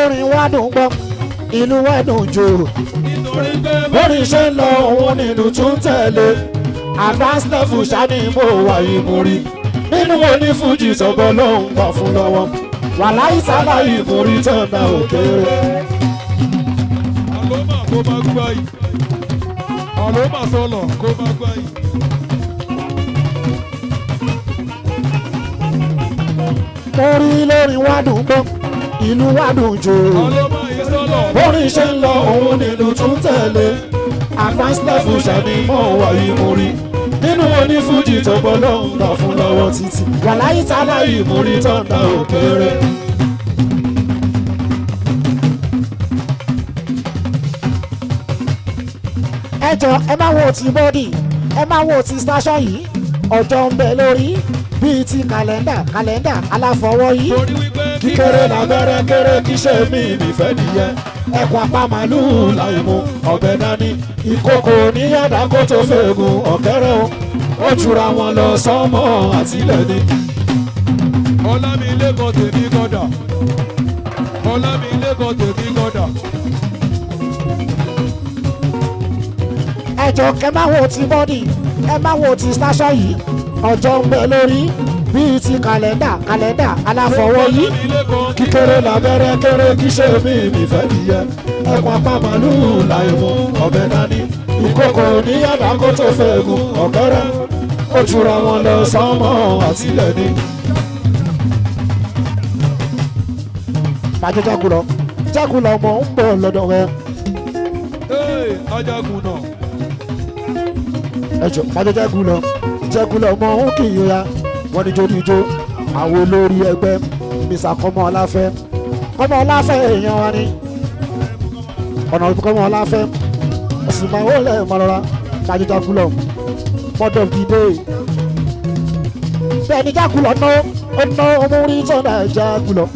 lórin wá dùn gbọ́ ìlú wá dùn jò bórí ṣe ń lọ òun nílùú tún tẹ̀lé advance level ṣáni mo wà yìí mo rí nínú onífújì sọ̀gbọ́n ló ń gbà fún lọ́wọ́ wàláì sáláì mo rí tọ̀nà òkèèrè. àlọ́mà kó máa gbá yìí àlọ́mà sọ̀lọ̀ kó máa gbá yìí. orí lórin wá dùn gbọ́ ìlú wá dùn jò àlọ́mà yìí sọ̀lọ̀. bórí ṣe ń lọ òun nílùú tún tẹ̀lé advance level ṣáni mo wà yìí mo rí nínú onífújì tó bọ́ ló ń gbà fún lọ́wọ́ títí wàláì sáláì mo rí tọ̀nà òkèèrè. ẹ jọ ẹ má wo ti bọ́dì ẹ má wo ti station yìí ọjọ́ ń bẹ lórí bíi ti kàlẹ́ndà aláfọwọ́yí kíkéré lábẹ́rẹ́ kéré kíṣẹ́ mi nífẹ̀ẹ́ nìyẹn ẹkùn apá màlúù láì mú ọ̀bẹ dání ìkòkò níyàdá kó tó fẹ́ẹ̀gùn ọ̀kẹ́rẹ́ o ó jura wọn lọ sọ́mọ́ àtìlẹ́ ni. Ọlámilékan tèmi gọ́dà Ọlámilékan tèmi gọ́dà. ẹ jọ kẹ má wo ti bọ́dì ẹ má wo ti station yìí ọjọ́ ń bẹ lórí bíi ti kàlẹ́ndà aláfọwọ́yí kíkéré lábẹ́rẹ́ kéré kíṣẹ́ mi nífẹ̀ẹ́ nìyẹn ẹkùn apá màlúù láì mú ọ̀bẹ dání ìkòkò níyàdá kó tó fẹ́ẹ̀gùn ọ̀kẹ́rẹ́ ó jura wọn lọ sọ́mọ́ àtìlẹ́ ni. bàjẹ́ jákùlọ̀ ọmọ ń bọ̀ lọ́dọ̀ rẹ. ajagun náà. ẹjọ bàjẹ́ jákùlọ̀ ọmọ ń kì í ya wọ́n ní jódìjó àwọn olórí ẹgbẹ́ mr kọ́mọ ọláfẹ́ èèyàn wa ni ọ̀nà kọ́mọ ọláfẹ́ ọ̀sìn máa wọlé mọ́lọ́ra bàjẹ́ jákùlọ̀ mọ́dọ̀ dìde bẹ́ẹ̀ ni jákùlọ̀ ná ọmọ orí tọ́nà jákùlọ̀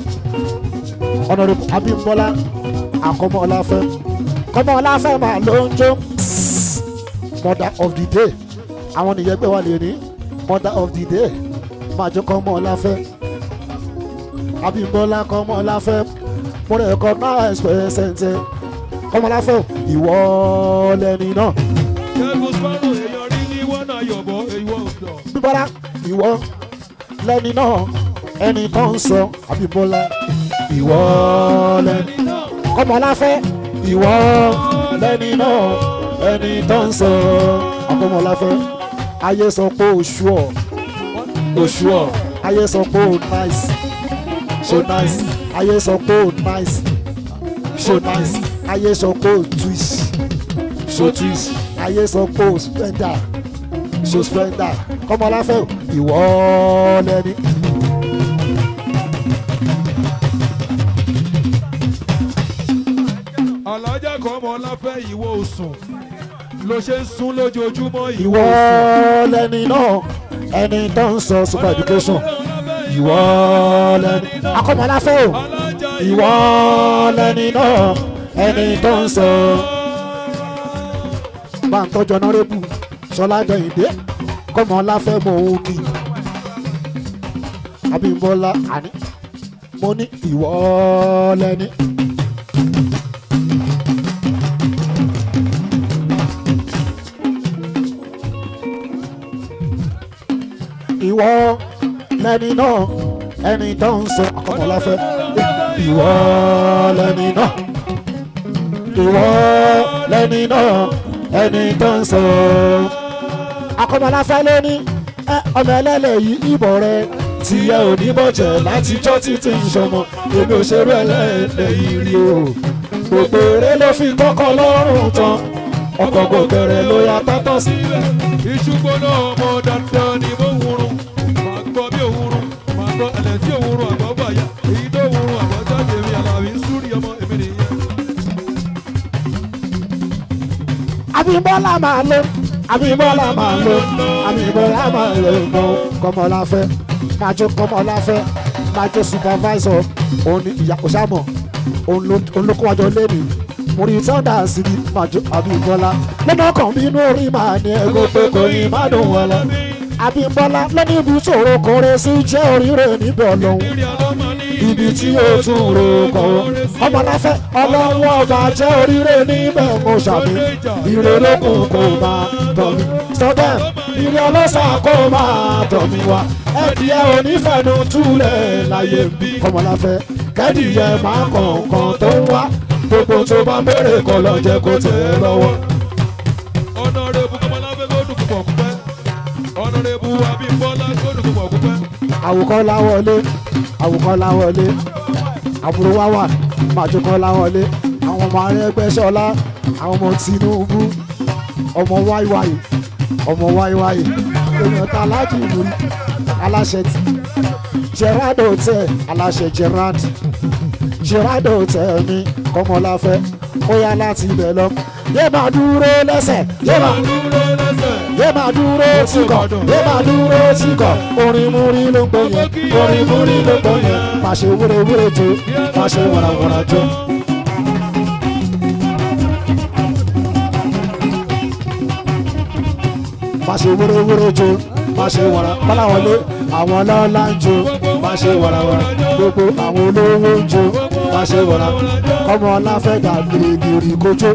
ọ̀nàrẹ́bù Abímbọ́lá àkọ́mọ ọláfẹ́ máa ló ń jó mother of the day àwọn nìyẹn gbé wà lè ní mother of the day máa jó kọ́mọ ọláfẹ́ Abímbọ́lá kọ́mọ ọláfẹ́ mo rẹ̀ kọ́ náà ẹ̀sìpẹ̀sẹ̀ntẹ̀ kọ́mọ ọláfẹ́ ìwọ lẹ́ni náà. ṣẹ́gun sparrow èèyàn rí ní wọ́n náà yọ̀bọ̀ ìwọ ọ̀dọ́. Bímbọ́lá ìwọ lẹ́ni náà ẹni tó ń sọ Abímbọ́lá ìwọ lẹ́ni náà kọ́mọ ọláfẹ́ ìwọ lẹ́ni náà ẹni tó ń sọ ọkọ́mọ ọláfẹ́ ayé sọ pé oṣù ọ̀ ayé sọ pé o nice so nice ayé sọ pé o nice so nice ayé sọ pé o twist so twist ayé sọ pé o splendor so splendor kọ́mọ ọláfẹ́ ìwọ lẹ́ni. alájà kọ́mọ ọláfẹ́ ìwọ òsùn ló ṣe ń sún lójoojúmọ́ ìwọ lẹ́ni náà ẹni tó ń sọ super education ìwọ lẹ́ni akọ́mọ ọláfẹ́ o ìwọ lẹ́ni náà ẹni tó ń sọ bá ń tọ́jú ọ̀nàrẹ́bù Ṣọlá Jẹ́yìndé kọ́mọ ọláfẹ́ mọ òkè Abímbọ́lá àní mo ní ìwọ lẹ́ni. ìwọ lẹ́ni náà ẹni tó ń sọ akọ́mọ ọláfẹ́ ìwọ lẹ́ni náà ìwọ lẹ́ni náà ẹni tó ń sọ akọ́mọ ọláfẹ́ lóní ọmọ ẹlẹ́lẹ̀ yìí ìbọ̀ rẹ tìyẹ ò ní bọ̀jẹ̀ látijọ́ títí ìṣọmọ èmi ò ṣerú ẹlẹ́lẹ̀ yìí rí o gbogbo eré ló fi kọ́kọ́ lọ́rùn tán ọkọ̀ gbọ̀gbẹ̀rẹ̀ ló ya tátọ́ sílẹ̀. ìṣùgbọ́nà ọmọ dandan ni mo wúrun máa gbọ́ bí òwúrun máa gbọ́ ẹlẹ́ tí òwúrun àgbọ̀ bàyà èyí tó wúrun àgbọ̀ jáde mi àlàbí súrí ọmọ èmi nìyẹn. Abímbọ́lá máa lo kọ́mọ ọláfẹ́ máa jó kọ́mọ ọláfẹ́ máa jó supervisor òun ni ìyá òṣàmọ̀ òun ló kó wájọ lẹ́nu mo rí sọ́dà sí ni máa jó Abímbọ́lá lọ́nà ọkàn mi inú orí máa ní ẹgbẹ́ pé kò ní má dùn wọn lọ Abímbọ́lá lẹ́ni ibi ṣòro kọrẹ sí jẹ́ oríire níbẹ̀ ọlọ́run ibi tí ó tún ro kọ́ ọmọláfẹ́ ọlọ́run ọba jẹ́ oríire níbẹ̀ mo ṣàmì ìrẹ̀lẹ́kùn kò máa tọ̀ mí sọ́dẹ̀ ìrẹ̀ ọlọ́sà kò máa tọ̀ mí wá ẹ̀dìyẹ onífẹ̀ẹ́nu túlẹ̀ láyé bí ọmọláfẹ́ kẹ́dìyẹ máa kọ̀ọ̀kan tó ń wá gbogbo tó bá béèrè kọ́ lọ jẹ́ kó tẹ̀ ẹ́ lọ́wọ́. Honorable Kọ́mọláfẹ́ kó dùn púpọ̀ púpẹ́. Honorable Abímbọ́lá kó dùn púpọ̀ púpẹ́. Àwòkọ́lá wọlé Àwòkọ́lá wọlé àbúrò wá wà Màjúkọ́lá wọlé àwọn ọmọ Arẹ́gbẹ́ṣọlá àwọn ọmọ Tinubu ọmọ wáíwáì èèyàn ta láti ìlú aláṣẹ tí Gerard Hotel aláṣẹ Gerard Hotel mi Kọ́mọláfẹ́ ó yá láti ibẹ̀ lọ yé máa dúró lẹ́sẹ̀ yé máa dúró tìkọ̀ orin múrí ló ń gbọ́ yẹn má ṣe wúrewúre jó má ṣe wàràwàrà jó. má ṣe wúrewúre jó má ṣe wàrà báláwọlé àwọn ọlọ́lá ń jó má ṣe wàràwàrà gbogbo àwọn olówó ń jó má ṣe wàrà Kọ́mọláfẹ́ dà gírígírí kó jó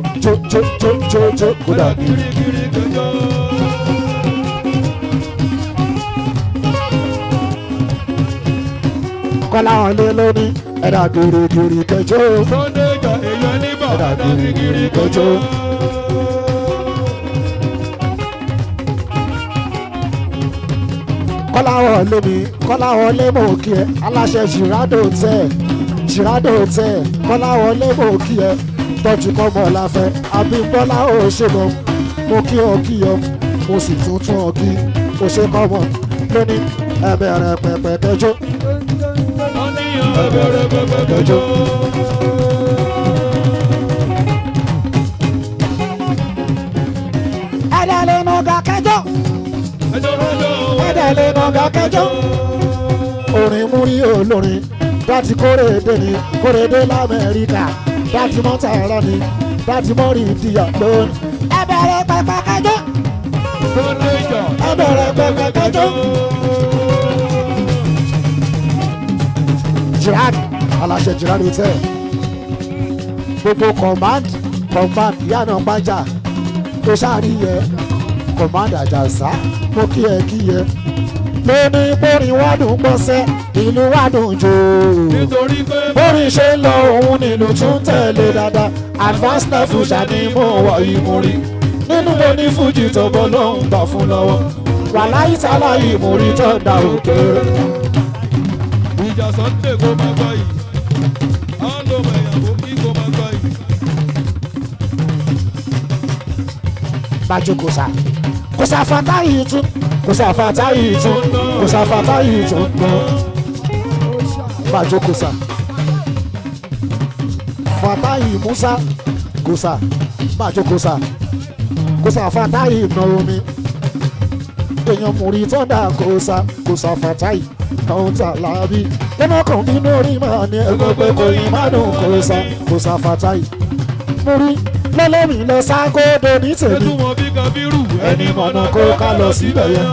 kó dà gírígírí. Kọ́láwọlé lóní ẹ̀dà gírígírí kẹjọ ẹ̀dà gírígírí kẹjọ. Kọ́láwọlé mò kí ẹ aláṣẹ Gerard Hotel Kọ́láwọlé mò kí ẹ tọ́jú Kọ́mọláfẹ́ Abímbọ́lá ò ṣe mọ́ mo kí ọ mo sì tún ọ kí o ṣe kọ́mọ lóní ẹ̀bẹ̀rẹ̀ pẹ̀pẹ̀ kẹjọ ẹ̀bẹ̀rẹ̀ pẹ̀pẹ̀ kẹjọ. ẹ̀dẹ̀lẹ̀ nàgà kẹjọ ẹ̀dẹ̀lẹ̀ nàgà kẹjọ. orin múrí olórin láti kórèdé l'Amẹ́ríkà láti mọ́tà ẹ̀rọ ni láti mọ́rí ìdíyà lónìí. ẹ̀bẹ̀rẹ̀ pẹ̀pẹ̀ kẹjọ ẹ̀bẹ̀rẹ̀ pẹ̀pẹ̀ kẹjọ. Gerard aláṣẹ Gerard Hotel gbogbo command yánà pàjá tó sáré yẹ command Àjàsá mo kí ẹ lóní bórin wádùn gbọ́sẹ́ ìlú wádùn jò bórin ṣe ń lọ òun nílùú tún tẹ̀lé dáadáa advance level ṣàní mo wọ̀ ìmúrí nínú mo ní fújì tó bọ́ ló ń gbà fún lọ́wọ́ wàláyé tálá ìmúrí tó ń da òkèèrè. Ìjà Sunday kó máa gbọ́ yìí á ló mọ ìyàwó kí kó máa gbọ́ yìí. Bájókòsá kò sáfàtà yìí tún gbọ́ Bájókòsá Fàtáyì Musa kòsà Bájókòsá Fàtáyì Naomi èèyàn múrí tọ́ndà kòsà Fàtáyì kọ́ńtà láàbí lọ́nà kan bínú orí máa ní ẹgbẹ́ pé kò yín má dùn kòsà Fàtáyì múrí lọ́lọ́mì lọ ságódò ní tèmi ẹni mọ̀nà kó ká lọ síbẹ̀ yẹn.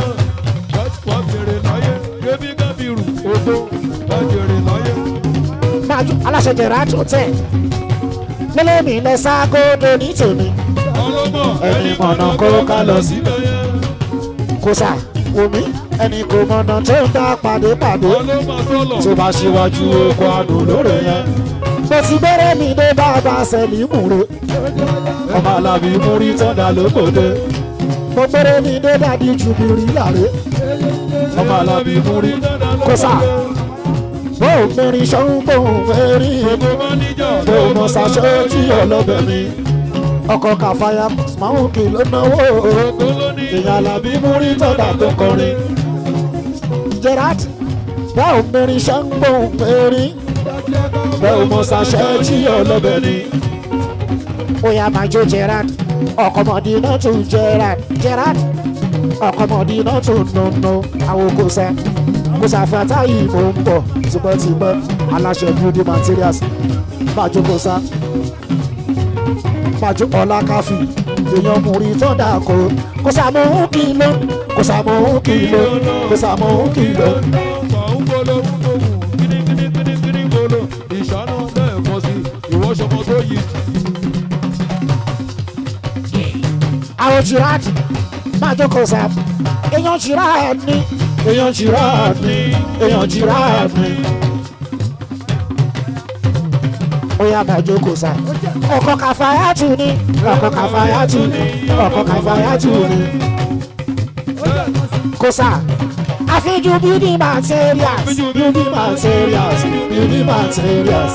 aláṣẹ Gerard Hotel lọ́lọ́mì lọ ságódò ní tèmi ẹni mọ̀nà kó ká lọ síbẹ̀ yẹn. kòsà omi ẹni kò mọ̀nà tó ń dá pàdé tó bá ṣíwájú oko àdó lóore yẹn. mo ti bẹ̀rẹ̀ mi dé bàbá sẹ́lì múre ọmọ alábí múrí tọ́ndà lókòdé mo bẹ̀rẹ̀ mi dé dàdí jùbìrì láre ọmọ alábí múrí kòsà bó mẹ́rin ṣọ́hún bó mẹ́rin bó mọ̀ ṣàṣọ́jú ọlọ́bẹ̀ mi ọkọ̀ kàfáyà máwùn kì ló náwó èèyàn alábí múrí tọ́ndà tó kọrin Gerard bó mẹ́rin ṣọ́hún bó mẹ́rin bó mọ̀ ṣàṣọ́jú ọlọ́bẹ̀ mi. Oya máa jó Gerard ọkọ̀mọ̀dé náà tún Gerard ọkọ̀mọ̀dé náà tún nùnú àwọn kòsà Fàtáyì mò ń bọ̀ tipẹ́tipẹ́ aláṣẹ building materials Bájókòsá Ọlá káfí èèyàn múrí tọ́ndà kòsà mò ń kìlọ̀ èèyàn Gerard máa jókòó sá èèyàn Gerard ni èèyàn Gerard ni èèyàn Gerard ni ó yá máa jókòó sá ọkọ̀ Kàfáyátù ni ọkọ̀ Kàfáyátù ni ọkọ̀ Kàfáyátù ni kò sá àfijù building materials building materials building materials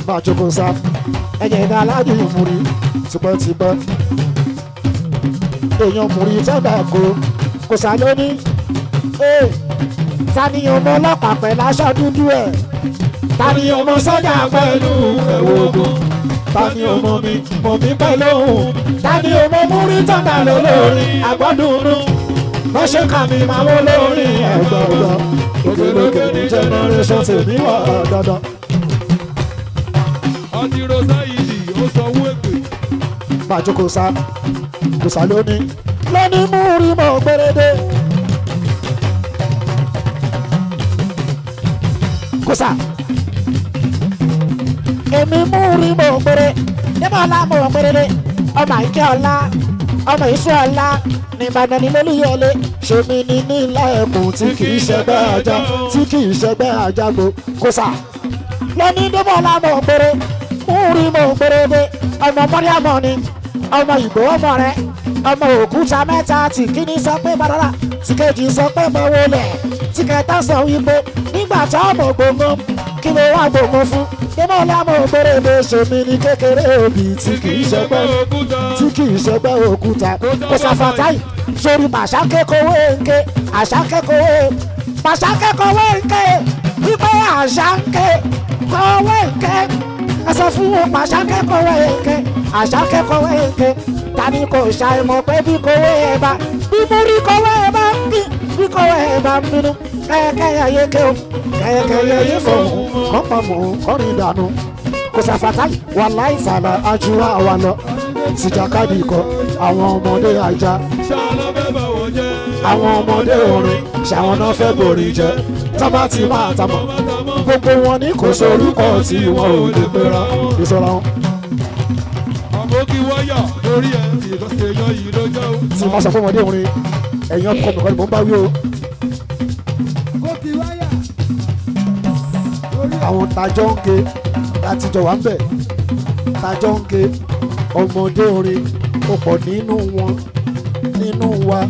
máa jókòó sá ẹ̀yẹ̀ ìdá aládùn ìmúrí tipẹ́tipẹ́ èèyàn múrí tẹ́gbà kò sá lóní ta ni ọmọ ọlọ́pàá pẹ̀lú aṣọ dúdú ẹ̀ ta ni ọmọ sọ́jà pẹ̀lú ẹ̀wọ̀ ogun ta ni ọmọ mi mọ̀ mí pẹ̀lú òun ta ni ọmọ múrí tẹ́gbà lólórí àgbọ̀dúnrún wọ́n ṣe kà mí máa wó lórí ẹ̀gbọ̀gbọ̀ òkèlókè ní generation tèmi wà dandan. ọtí rosa yìí ó sanwó èpè. bàjọ́ kò sá lóní múrí mọ̀ gbẹrẹdẹ. kò sá èmi múrí mọ̀ gbẹrẹ nígbà ọ̀la mọ̀ gbẹrẹdẹ ọmọ ìkẹ́ ọ̀la ọmọ ìṣú ọ̀la ní Ìbàdàn ní lólúyọlé ṣèmi ní nílẹ̀ ẹ̀kún tí kì í ṣẹgbẹ́ ajá tí kì í ṣẹgbẹ́ ajágbó kò sá lóní nígbà ọ̀la mọ̀ gbẹrẹ múrí mọ̀ gbẹrẹdẹ ọmọ mọ́ríàmọ́ ni ọmọ ìgbò ọmọ rẹ ọmọ òkúta mẹ́ta tí kíní sọ pé bàdàrà tí kejì sọ pé mo wọlé tí kẹta sọ wípé nígbà tó ọmọ gbogbo kí ló wà gbogbo fún nínú ọlọ́mọ ògbérèdè ṣèmi ní kékeré òbí tí kì í ṣẹgbẹ́ òkúta kò sàfàtàì sórí màṣákẹ́kọ̀wé ńké àṣákẹ́kọ̀wé màṣákẹ́kọ̀wé ńké wípé àṣákẹ́kọ̀wé ńké ẹ sọ fún wọn màṣákẹ́kọ̀wé ńké àṣákẹ́kọ̀wé ńké tani kò ṣàìmọ̀ pé bí kòwé ẹ̀ bá bí mo rí kòwé ẹ̀ bá bí kòwé ẹ̀ bá ń bínú kẹ́yẹkẹ́yẹ yé ké o kẹ́yẹkẹ́yẹ yé fọ̀hún kọ́pọ̀ mọ̀ kọ́rin dànù kò sàfàtà wà láì sàlà àjùwà wà lọ síjàkadì kọ àwọn ọmọdé ajá àwọn ọmọdé orin ṣàwọn náà fẹ́ borí jẹ tábà tí máa tamọ̀ gbogbo wọn ní kò sórúkọ tí wọn ò lè pera ìṣọ́ra wọn. àbókí wáyà lórí ẹ̀ ìlọsẹ̀ èèyàn yìí ló jẹ́ o. tí wọ́n sọ fún ọmọdé orin ẹ̀yìn ọkọ̀ mi kọ́ ni mò ń bá wí o. àwọn tajọ́ ń ké láti jọ wá ń bẹ̀ tajọ́ ń ké ọmọdé orin ó pọ̀ nínú wọn nínú wa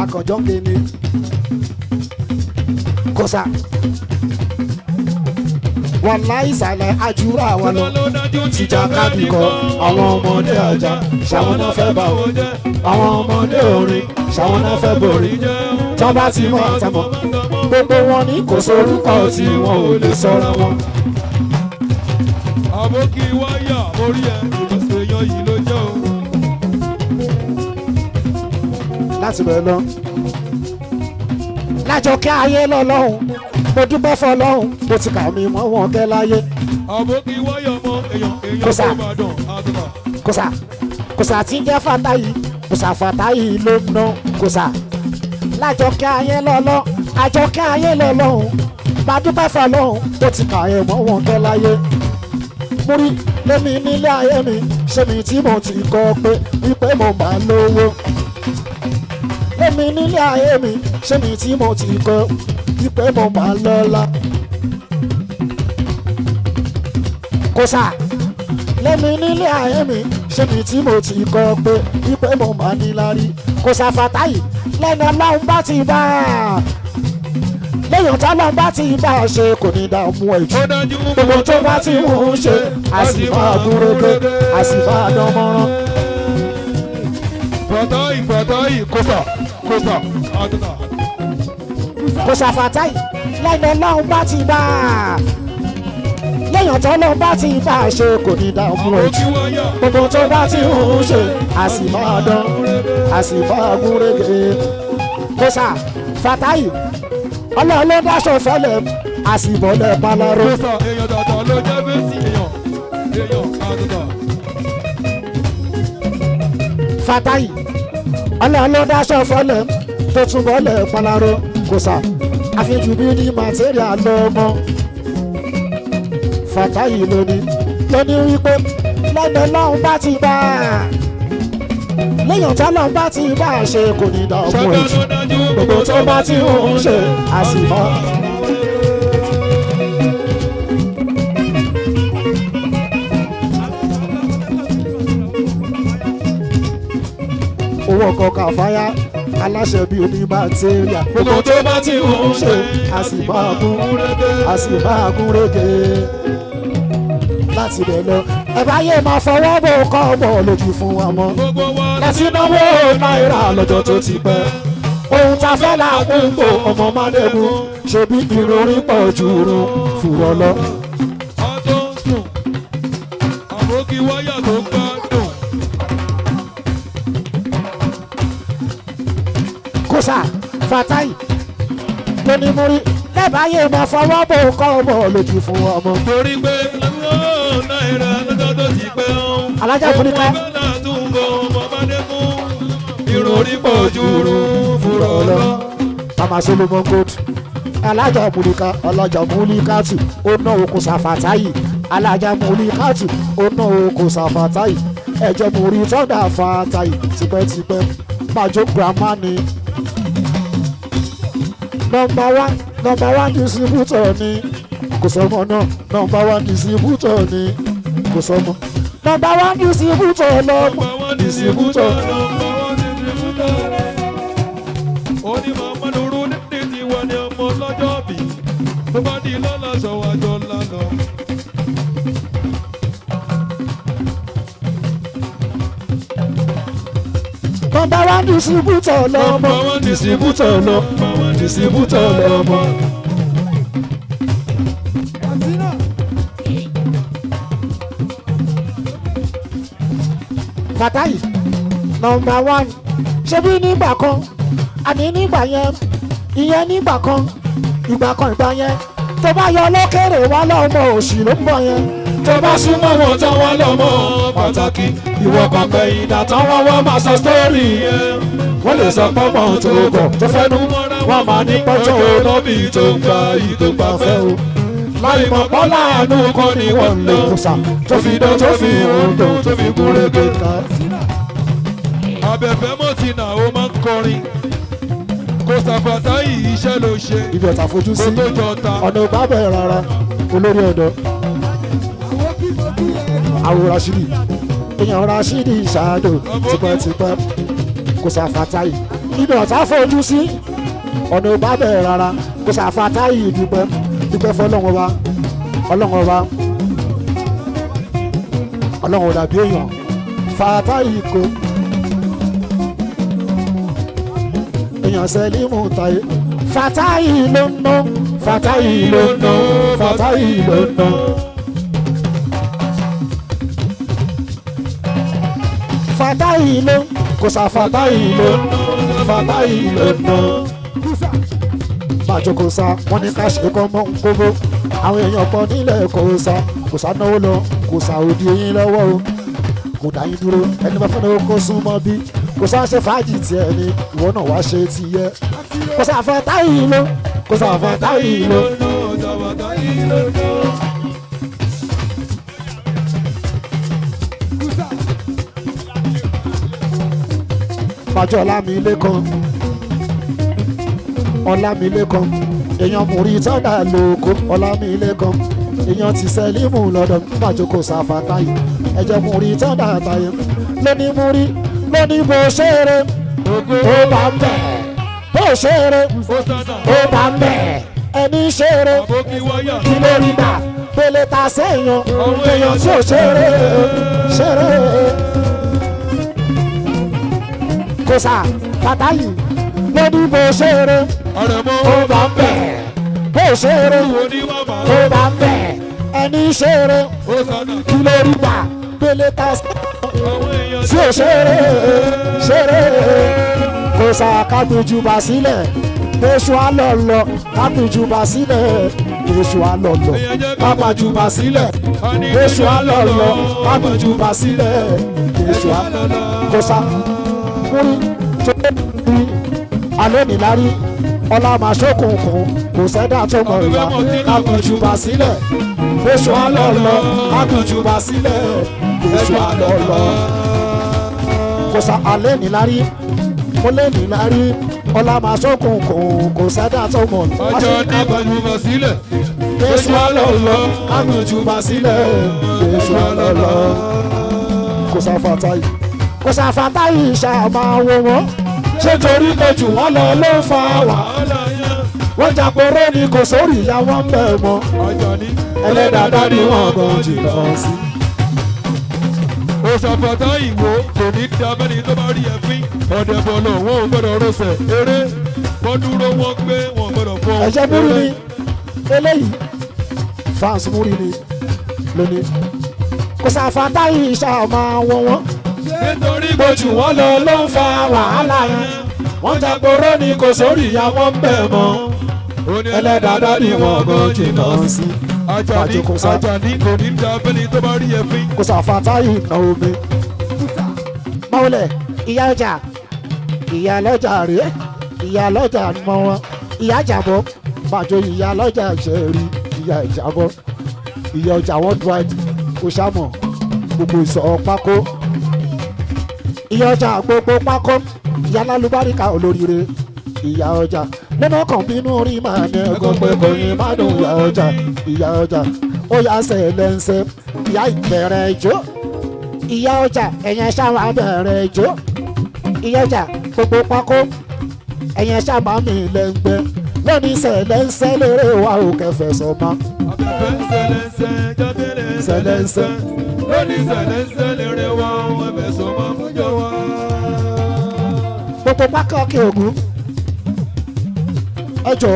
akànjọ́ ń ké ni kọ́sà wọn láì sàlẹ̀ àjúrà wa lọ tìjàkadì kọ àwọn ọmọdé ajá ṣàwọn náà fẹ́ bá wọn àwọn ọmọdé orin ṣàwọn náà fẹ́ borí tọ́ba tí mọ̀ àtàmọ̀ gbogbo wọn ní kò sórúkọ tí wọn ò lè sọ́ra wọn. àbókí wáyà orí ẹ̀ ìlọsẹ̀ èèyàn yìí ló jẹ́ o. láti bẹ̀rẹ̀ lọ lájọkẹ́ ayé lọ́lọ́hún mo dúpẹ́ fọlọ́hún mo ti kà mí mọ́ wọn kẹ́ láyé. àbókí wáyà mọ èèyàn tó máa dùn àdùnnà. kòsà tí ń jẹ́ Fàtáyì kòsà Fàtáyì ló ń ná kòsà lájọkẹ́ ayé lọ́lọ́ àjọkẹ́ ayé lọ́lọ́hún mo dúpẹ́ fọlọ́hún mo ti kà mí mọ́ wọn kẹ́ láyé. mo rí lémi nílé ayé mi ṣé mi tí mo ti kọ́ pé wípé mo máa lówó lémi nílé ayé mi ṣé mi tí mo ti kọ́ wípé mo máa lọ́lá. kòsà lémi nílé ayé mi ṣé mi tí mo ti kọ́ pé wípé mo máa níláárí. kòsà Fàtáyì lẹ́nu ọlọ́run bá ti bá a lẹ́yìn tí ọlọ́run bá ti bá a ṣe kò ní dààmú ẹ̀ jù gbogbo tó bá ti ń ṣe a sì máa gúnrégé a sì máa dán mọ́rán. Fàtáyì kòsà àdùnnà. kòsà Fàtáyì lẹ́nu ọlọ́run bá ti bá a lẹ́yìn tí ọlọ́run bá ti bá a ṣe kò ní dààmú ẹ̀ jù gbogbo tó bá ti ń ṣe a sì máa dán a sì máa gúnrégé. kòsà Fàtáyì ọlọ́run ló dáṣọ fẹ́lẹ̀ àsìbọ̀lẹ̀ balaro. kòsà èèyàn dàda ló jẹ́ bẹ́sì èèyàn àdùnnà. Fàtáyì ọlọ́run ló dáṣọ fẹ́lẹ̀ tó tún bọ́lẹ̀ balaro. kòsà àfijù bí ní material lọ́mọ Fàtáyì lóní wípé lẹ́nu lọ́hún bá ti bá léèyàn tá lọ́hún bá ti bá ṣe kò ní dá ọmọ èjì gbogbo tó bá ti ń ṣe àsìmọ́. owó ọkọ̀ kàfáyà aláṣẹ bíi onímàtíríà gbogbo tó bá ti ń ṣe àsìmọ́ àgúnrégé láti bẹ̀ lọ ẹ bá yé máa fọwọ́ bò kọ́ ọmọ lójú fún wa mọ́ láti náwó náírà lọ́jọ́ tó ti pẹ́ ohun tá a fẹ́ làwọn ń bò ọmọ mádẹ́gùn ṣe bí ìròrí pọ̀ jù rún fùrọ̀ lọ. ọjọ́ ń sùn àbókí wáyà tó gbádùn. kósà Fatai lóní múrí lẹ́bàá yé máa fọwọ́ bò kọ́ ọmọ lójú fún wa mọ́. torí pé náírà lọ́jọ́ tó ti pẹ́ ọ́n. alájà fúnikẹ́. ọmọ bẹ́ẹ̀ náà tún bọ̀ ọmọ mádẹ́gùn ìròrí pọ̀ jù rún fùrọ̀ lọ. Mama Solomon Gold alájà múlíkà alájà múlíkàtù ó ná oko Fatai alájà múlíkàtù ó ná oko Fatai ẹ̀jẹ̀ múrí tọ́dà Fatai tipẹ́tipẹ́ májò grandma ni number one distributor ni kò sọmọ náà number one distributor ni kò sọmọ number one distributor lọ́mọ distributor. tó bá di lọ́la ṣọwájọ́ lánà. number one distributor lọ́mọ distributor lọ́mọ. Fatai number one ṣebí nígbà kan àní nígbà yẹn ìyẹn nígbà kan ìgbà yẹn tó bá yọ lókèrè wá lọ́mọ òṣì ló ń bọ̀ yẹn tó bá súnmọ́ wọn tán wá lọ́mọ pàtàkì ìwọ kan gbẹ̀yìn dàtán wọ́n máa sọ sítórì yẹn wọ́n lè sọ pọ́nmọ́ tó gọ̀ tó fẹ́nu wọ́n máa ní pọ́jọ́ olóbì tó gbà yìí tó gbà fẹ́ o láì mọ̀ pọ́ láàánú kọ́ ni wọ́n lè kùsà tó fi dán tó fi hàn tó fi gúnrégé ká. abẹ́fẹ́ mọ̀ tí nà ó máa ń kọrin kò Fatai iṣẹ́ ló ṣe. ibi ọ̀tà fojú sí kó tó jọ ta. ọ̀nà ò bá bẹ̀rẹ̀ rárá olórí ọ̀dọ́. àwọn Rashidi èèyàn Rashidi ṣáàdò tipẹ́tipẹ́ kò Fatai ibi ọ̀tà fojú sí ọ̀nà ò bá bẹ̀rẹ̀ rárá kò Fatai dúpẹ́ fọlọ́wọ́n wa ọlọ́wọ́n dàbí èèyàn Fatai kò. èèyàn Sẹ́límù Táyé Fatai ló ń ná Fatai ló ń ná Fatai ló ń ná. Fatai ló kò Fatai ló ń ná Fatai ló ń ná. bàjọ́ kò sá wọ́n ní ká ṣe kọ́ mọ́ ń kóbó àwọn èèyàn pọ̀ nílẹ̀ kò sá náwó lọ kò sá òdi eyín lọ́wọ́ o kò dá yín dúró ẹni bá fẹ́ràn kó súnmọ́ bí kò sá ṣe fàájì tiẹ̀ ni ìwọ náà wá ṣe ti yẹ kò sá Fatai ló kò sá Fatai ló. bàjọ́ Ọlámilékan èèyàn múrí tọ́dà lóko Ọlámilékan èèyàn ti Sẹ́límù lọ́dọ̀ bàjọ́ kò sá Fatai ẹ̀jẹ̀ múrí tọ́dà Táyé lóní múrí lóní bó ṣeré tó bá ń bẹ̀ bó ṣeré tó bá ń bẹ̀ ẹni ṣeré kí ló rí gbà pélé ta sẹ́yìn èèyàn tí ò ṣeré kò sá Fatai lóní bó ṣeré tó bá ń bẹ̀ bó ṣeré tó bá ń bẹ̀ ẹni ṣeré kí ló rí gbà pélé ta sẹ́yìn tí ò ṣeré kò sá kábíjúbà sílẹ̀ èṣù alọ́lọ́ kábíjúbà sílẹ̀ èṣù alọ́lọ́ kábàjúbà sílẹ̀ èṣù alọ́lọ́ kábàjúbà sílẹ̀ èṣù alọ́lọ́ kò sá múrí tó rí alẹ́ nìlárí ọlá máa ṣókùnkùn kò sẹ́dá tó mọ̀ ìwà kábíjúbà sílẹ̀ èṣù alọ́lọ́ kábàjúbà sílẹ̀ èṣù àlọ́lọ́ kò sá alẹ́ nílárí mo lé nílárí ọlá máa ṣókun kò sẹ́dá tó mọ̀ ọjọ́ ní gbajúmọ̀ sílẹ̀ èṣù àlọ́lọ́ kánú jùmọ̀ sílẹ̀ èṣù àlọ́lọ́ kò sá fàtáyì kò sá fàtáyì ṣàmà wo wọn ṣé torí pé jù wọ́n lọ ló ń fa wàhálà yẹn wọ́n jàporó ni kò sórí ìyá wọn ń bẹ̀ mọ́ ẹlẹ́dàá ni wọ́n gan jìnnà sí. òṣàfàtà ìwò kò ní dábẹ́ni tó bá rí ẹ̀fín ọ̀dẹ̀ bọ̀lọ̀ wọn ò gbọ́dọ̀ rọ̀ṣẹ̀ eré wọ́n dúró wọ́n gbé wọn gbọ́dọ̀ fọ́. ẹ̀jẹ̀ múrí ni eléyìí fans múrí ni lónìí kò sàfàtà yìí ṣàmà wọn nítorí bójú wọn lọ ló ń fa wàhálà yẹn wọ́n jàporó ni kò sórí ìyá wọn ń bẹ̀ mọ́ ẹlẹ́dàá ni wọ́n gan jìnnà sí. Àjàní kò ní dábẹ́ni tó bá rí ẹ̀fín. kò sàfàtà yìí nà omi. mọ́wulẹ̀ ìyá ọjà ìyá lọ́jà rèé ìyá lọ́jà mọ́ wọn ìyá jàbọ̀ pàjọ ìyá lọ́jà ṣẹ̀rí ìyá ìjàbọ̀ ìyá ọjà wọn dwight oṣàmọ̀ gbogbo ìsọ̀ pákó ìyá ọjà gbogbo pákó ìyá lálùbáríkà olóríire ìyá ọjà nínú ọkàn bínú orí máa ní ẹ̀gbọ́n pé kò yín má dùn ìyá ọjà ó yá sẹ̀lẹ̀nsẹ̀ ìyá ìbẹ̀rẹ̀ ìjó ìyá ọjà ẹ̀yẹn ṣáà bẹ̀rẹ̀ ìjó ìyá ọjà gbogbo pákó ẹ̀yẹn ṣáà mi lẹ́ngbẹ́ lónìí sẹ̀lẹ̀nsẹ̀ lérè wa ò kẹfẹ́ sọ́mà. sẹ̀lẹ̀nsẹ̀ lónìí sẹ̀lẹ̀nsẹ̀ lérè wa ò kẹfẹ́ sọ́mà mújọ wa. gbogbo pákó kí ogun ẹjọ́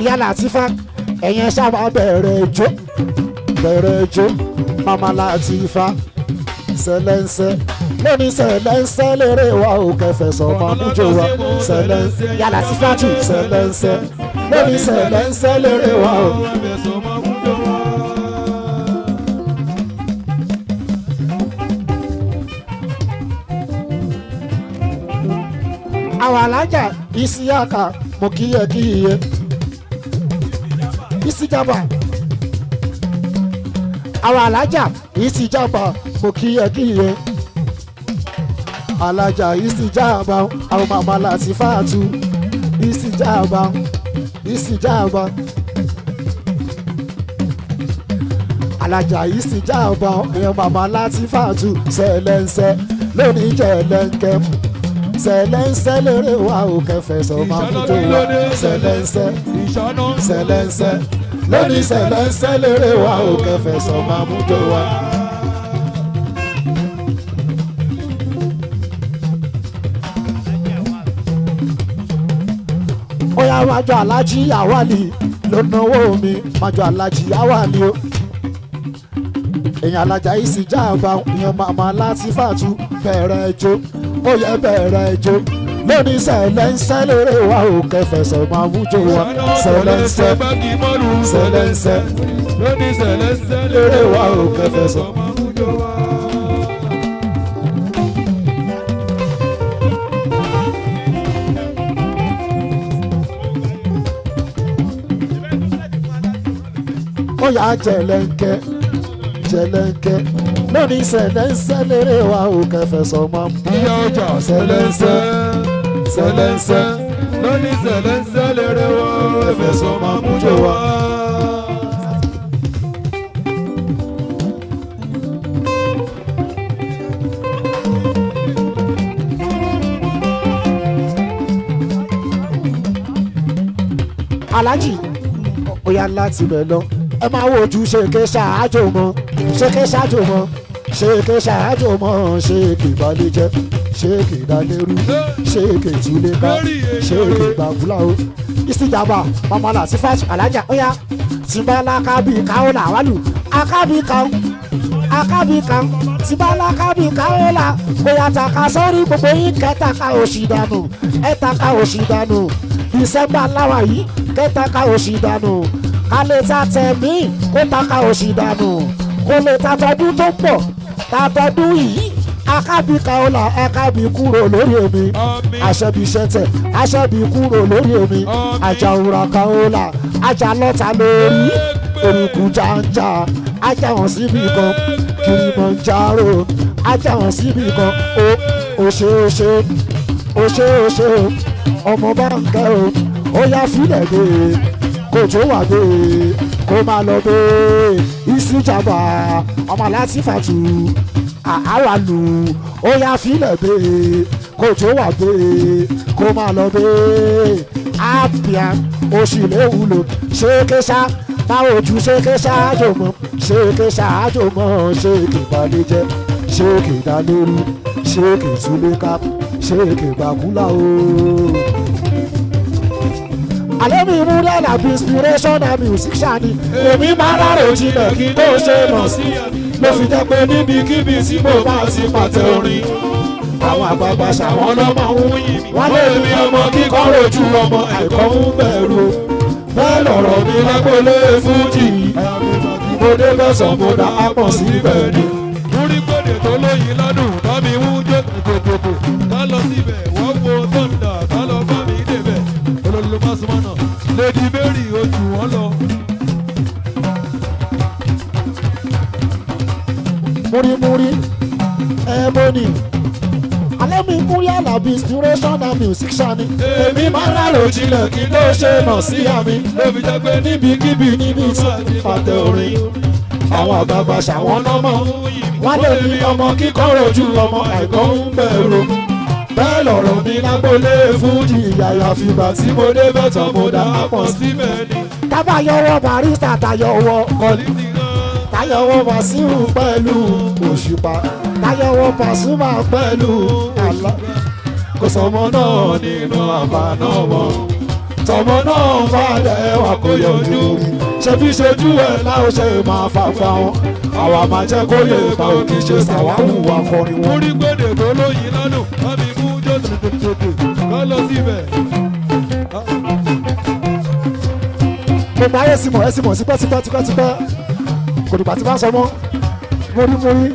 ìyá Latifa ẹ̀yẹn sábà bẹ̀rẹ̀ ijó mama Latifa sẹlẹ̀nsẹ̀ lónìí sẹlẹ̀nsẹ̀ lérè wa ò kẹfẹ́ sọ̀mọ́ mújó wa sẹlẹ̀nsẹ̀ ìyá Latifa tù sẹlẹ̀nsẹ̀ lónìí sẹlẹ̀nsẹ̀ lérè wa ò kẹfẹ́ sọ̀mọ́ mújó wa. àwọn alájà Isiaka mo kíyè Isijaba àwọn alájà Isijaba mo kíyè alájà Isijaba àwọn màmá Latifatu Isijaba alájà Isijaba àwọn màmá Latifatu sẹlẹ̀nsẹ̀ lónìí jẹ̀lẹ̀nkẹ́ sẹlẹ̀nsẹ̀ lérè wa ò kẹfẹ́ sọ́mà mújó wa sẹlẹ̀nsẹ̀ lónìí sẹlẹ̀nsẹ̀ lérè wa ò kẹfẹ́ sọ́mà mújó wa. ó yá májọ alájí àwálì ló náwó mi májọ alájí àwálì o èèyàn alájà Isijaba èèyàn màmá Latifatu bẹ̀rẹ̀ jó ó yẹ bẹ̀rẹ̀ ijó lónìí sẹlẹ̀nsẹ̀ lérè wa ò kẹfẹ́ sọ̀mọ́ mújó wa sẹlẹ̀nsẹ̀ lónìí sẹlẹ̀nsẹ̀ lérè wa ò kẹfẹ́ sọ̀mọ́ mújó wa. ó yà jẹ̀lẹ̀nkẹ́ lónìí sẹlẹ̀nsẹ̀ lérè wa ò kẹfẹ́ sọ̀mọ́ ìyá ọjà sẹlẹ̀nsẹ̀ lónìí sẹlẹ̀nsẹ̀ lérè wa ò kẹfẹ́ sọ̀mọ́ mújó wa. alájì ó yá láti bẹ̀ lọ ẹ máa wo ojú ṣèké ṣáájò mọ́ ṣèké ṣáájò mọ́ ṣèké ṣáájò mọ́ ṣèké balẹ̀ jẹ́ ṣèké dalérú ṣèké túlẹ̀ká ṣèké gbàgbúlà o Isijaba mama Latifatu alájà ó yá tìbálà kábì káwọ́ làwálù akábì kan tìbálà kábì káwọ́ là bóyá taka sọ́rí gbogbo yín kẹtàkà òṣì dànù ẹ̀tàkà òṣì dànù December láwà yìí kẹtàkà òṣì dànù kálẹ̀ ta tẹ̀mí kó taka òṣì dànù kó lè ta tọdún tó pọ̀ ta tọdún yìí akábì kaola akábì kúrò lórí omi aṣẹ́bí ṣẹ́tẹ̀ aṣẹ́bí kúrò lórí omi àjàwòrán kaola ajá lọ́ta lórí eruku janja ajá wọn síbi kan Kilimanjaro ajá wọn síbi kan ó ṣe ọmọ báńkẹ́ ó yá fílẹ̀ dé kò tó wà dé kó máa lọ dé ìsìjàmbá ọmọ láti fàtú àwàlù ó yá fílẹ̀ dé kò tó wà dé kó máa lọ dé àpìà oṣù léwúlò ṣékéṣá máa ojú ṣékéṣá àjòmọ́ ṣékéṣá àjòmọ́ ṣéèkì balẹ̀jẹ́ ṣéèkì dálérú ṣéèkì túlẹ̀ká ṣéèkì gbàkúlà o. Àlẹ́ mi mú lẹ́nà bí inspiration and music ṣáni èmi máa rárò jinlẹ̀ kí tó ṣe mọ̀ sí ló fi jẹ́ pé níbikíbi tí mo bá ti pàtẹ orin àwọn àgbààgbà ṣàwọn lọ́mọ ń yìn mí wọ́n lé mi ọmọ kíkọ́ rojú ọmọ àìkọ́ ń bẹ̀rù bẹ́ẹ̀ lọ̀rọ̀ mi lágbólé fújì mo dé mẹ́sàn-án mo dá ápọ̀ síbẹ̀ ni. múrí gbòdè tó lóyin ládùn tàbí mú jẹ́ kòkòkò ká lọ síbẹ̀ wọ́n wo tọ́ndà ká lọ bá mi débẹ̀ olólo másùmánà lady mary ojú wọn lọ. múrímúrí ẹ̀mọ́nì alẹ́ mi mú yàrá bí inspiration and music ṣáni èmi máa ń rárò jinlẹ̀ kí ló ṣe mọ̀ sí àmì ló fi jẹ́ pé níbikíbi níbi tí a ti pàtẹ orin àwọn àgbààgbà ṣàwọn lọ́mọ wọ́n lè ní ọmọ kíkọ́ rojú ọmọ àìkọ́ ń bẹ̀rù bẹ́ẹ̀ lọ̀rọ̀ mi lágbólé fújì yàyà fìgbà tí mo dé bẹ́tọ̀ mo dá pọ̀ síbẹ̀ ni. tábàyọwọ́ barista tayọwọ́ kọ́lí tayọwọ́ Wàsíù pẹ̀lú Òṣùpá tayọwọ́ Pasuma pẹ̀lú àlá kò sọmọ náà nínú àbáná wọn tọmọ náà bá lẹ́wà kó yọjú ṣebí ṣojú ẹ̀ láò ṣe máa fàgbà wọn àwa máa jẹ́ kó lè bá òkè ṣe ṣàwáwù akọrin wọn. múrí gbòdè tó lóyin ládùn tàbí mú jẹ́ tòkòtòkò ká lọ síbẹ̀. mo máa yẹ símọ̀ ẹ símọ̀ tipẹ́tipẹ́ kò dìgbà tí bá sọ mọ́ mórímórí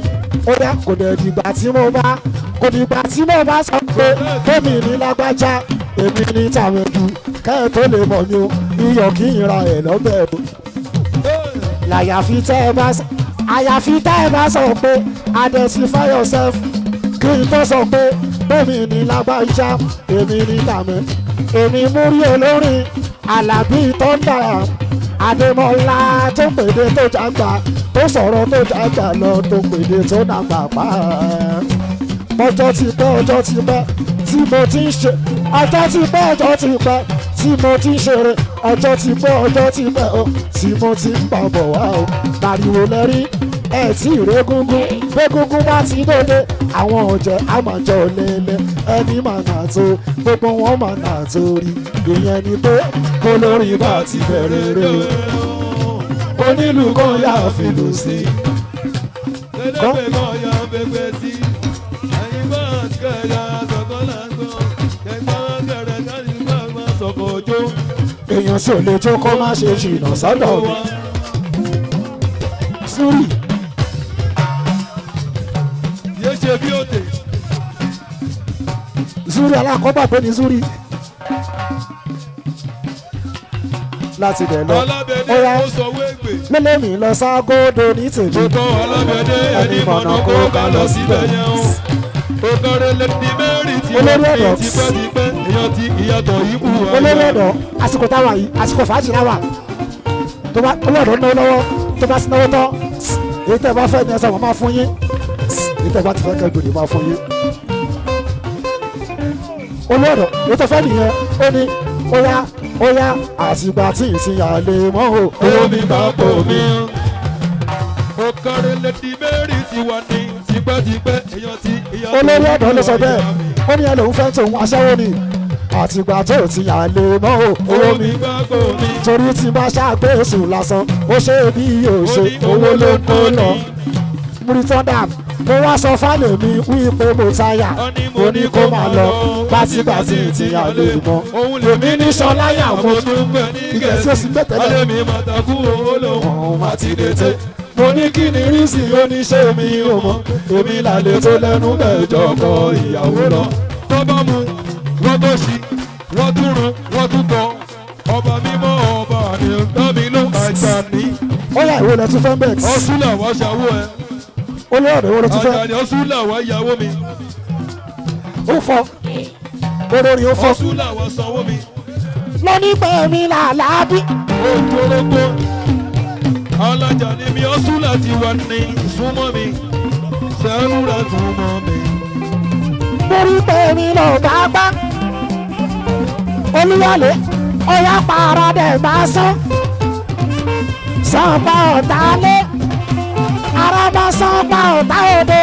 ó yá kò dẹ̀ dìgbà tí mo bá sọ pé kémi ní lágbájá èmi ní tàmẹ̀dù kẹ́ẹ̀ tó lè mọ̀ mi o iyọ̀ kí n ra ẹ̀ lọ́bẹ̀ o. àyàfi tẹ́ ẹ bá sọ pé identify yourself kí n tó sọ pé kémi ní lágbájá èmi ní tàmẹ̀ èmi múrí olórin Àlàbí tọ́ndà Adémọ́lá tó pèdè tó jàgbà tó sọ̀rọ̀ tó jàgbà lọ tó pèdè tó nàgbà pa ọjọ́ ti pẹ́ tí mo ti ń ṣe ọjọ́ ti pẹ́ tí mo ti ń ṣeré ọjọ́ ti pẹ́ o tí mo ti ń bàbọ̀ wá o pariwo lẹ́rí ẹ̀ tí ìrégúngún gbégúngún bá ti dòde àwọn ọ̀jẹ̀ àmàjọ lélẹ̀ ẹni máa nà tó gbogbo wọn máa nà tó rí ìyẹn ni pé kó lórí bá ti bẹ̀rẹ̀ rẹ̀ o onílù kan yà fìlù sí i. Lẹ́lẹ́gbẹ̀ẹ́ kan yà bẹ̀gbẹ̀ sí i. Ẹyin bá kẹ̀yà sọ̀kọ́ lásán. Kẹ̀kọ́ kẹ̀rẹ̀ káàdì bá sọ̀kọ̀ òjò. èèyàn sì ò lè jó kó má ṣe ṣìnà sọ́dọ̀ mi. Zuri. Yé ṣe bí òtè. Zuri alákọ̀ọ́bà pé ní Zuri. láti bẹ̀ lọ. Ọlábẹ̀dẹ ó sọ wégbè. lélẹ́mì lọ ságódò ní tèmi. Ṣòtọ́ Ọlábẹ̀dẹ ẹni mọ̀nà kó ká lọ síbẹ̀ yẹn o. Òkèrè lẹ́ni mẹ́rin tí wọ́n fi tipẹ́tipẹ́ èèyàn ti ìyàtọ̀ yìí bù wá. olórí ọ̀dọ́ àsìkò táwa yìí àsìkò fàájì náà wà. tó bá olórí ọ̀dọ́ náwó lọ́wọ́ tó bá sí náwó tán èyí tẹ́ bá fẹ́ ní ẹsẹ̀ wọn máa fún yín èyí tẹ́ bá ti fẹ́ kẹ́ gbòdì máa fún yín. olórí ọ̀dọ́ èyí tó fẹ́ nìyẹn ó yá àtìgbà tí ìsìn àlè mọ́ o. omi bá pò mí. Òkèrè lẹ́ni mẹ́rin tí wà ní tipẹ́tipẹ́ èèyàn ti ìyàtọ̀ yìí bù wá. olórí ọ̀dọ́ ló sọ bẹ́ẹ̀ ó ní ẹ lòun fẹ́ tòun aṣẹ́wó ni àtìgbà tó ti yà lè mọ́ o. omi bá pò mí. torí tí bá ṣàgbéṣù lásán ó ṣe bí yóò ṣe owó ló kó lọ. múritọ́dà mo wá sọ fálẹ̀ mi wípé mo táyà mo ní kó máa lọ bátìbátì tí a lè mọ. èmi ní sọláyà mo tún ìgbésí òsì gbẹ̀tẹ̀lẹ̀. alẹ́mi màtàkù owó lòun. ọ̀hún àti dètè mo ní kí ni rísì oníṣẹ́ mi ò mọ̀ èmi làlẹ́ tó lẹ́nu mẹ́jọ kọ ìyàwó lọ. tó bá mu wọ́n tó ṣí wọ́n tún run wọ́n tún tọ́ ọba mímọ́ ọba àdéhùn tọ́mi ló àjà ní ó yà ìwé lẹ́tún fẹ́ bẹ́ẹ̀. ọ̀ṣunlẹ̀ wá ṣàwó ẹ. olóòdè wo ló tún fẹ́. àjàní ọ̀ṣunlẹ̀ wá yàwó mi. ó fọ olórí ó fọ. ọ̀ṣunlẹ̀ wá sanwó mi. lóní pẹ̀mí làlábí. ojúorógbó alájà ni mi ọ̀ṣunlẹ̀ ti wà ní súnmọ́ mi sẹ́rúra túmọ̀ mi. lórí pẹ̀mí lọ bá gbá. olúyọ̀lé ọ̀yà pààrọ̀ dẹ̀ máa sán. sanpa ọ̀tá lé araba sanpa ọ̀tá òde.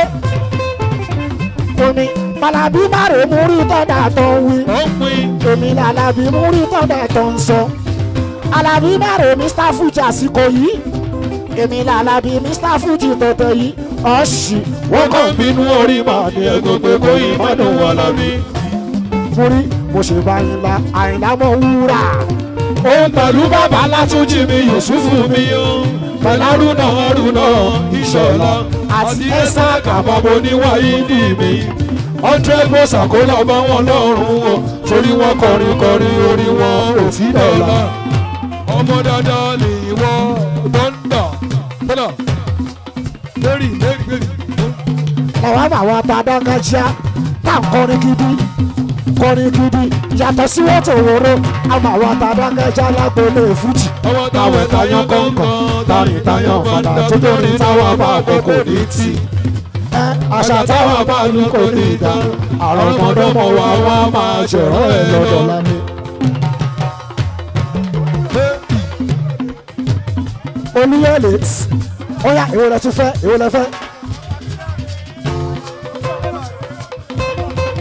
omi Alábí márùn múrí tọ́dà tó ń wí. èmi làlábí múrí tọ́dà tó ń sọ. Alábí márùn Mr Fuji àsìkò yìí. èmi làlábí Mr Fuji tọ̀tẹ̀ yìí. ọ̀ṣì wọ́n kàn bínú orí màá ní ẹ̀gbọ́n pé kó yìí má dùn wà lábí. múrí mo ṣe bá yín la Àyìnlá mọ̀ wúrà. òun pẹ̀lú bàbá Látúnjí mi Yusufu mi o. pẹ̀lú Haruna Ìṣọ̀lá àti ẹ̀sà kàbàbọ̀ níwáyé ní mi. ọ̀dẹ́ gbọ́sà kó lọ bá wọn lọ́rùn o torí wọn kọrin orí wọn ò tí dọ̀la. ọmọ dáadáa lè wọ dọ́ńdà tọ́lá lórí. ẹ̀wá àwọn atadágájá tá à ń kọrin gidi yàtọ̀ sí wọ́n tó wòró àmọ́ àwọn atadágájá lágbólé fújì. ọmọ táwọn ẹ̀tayán kọ̀ọ̀kan tàrin tayán fàdà tó dórí táwọn bá àkókò ní tì. àṣà táwọn bá lù kò ní ìdá àrọ́mọdọ́mọ wa wá máa ṣẹ̀rọ ẹ̀ lọ́dọ̀ lálẹ́. Olúyọ̀lé ó yá èwo lẹ tún fẹ́ èwo lẹ fẹ́.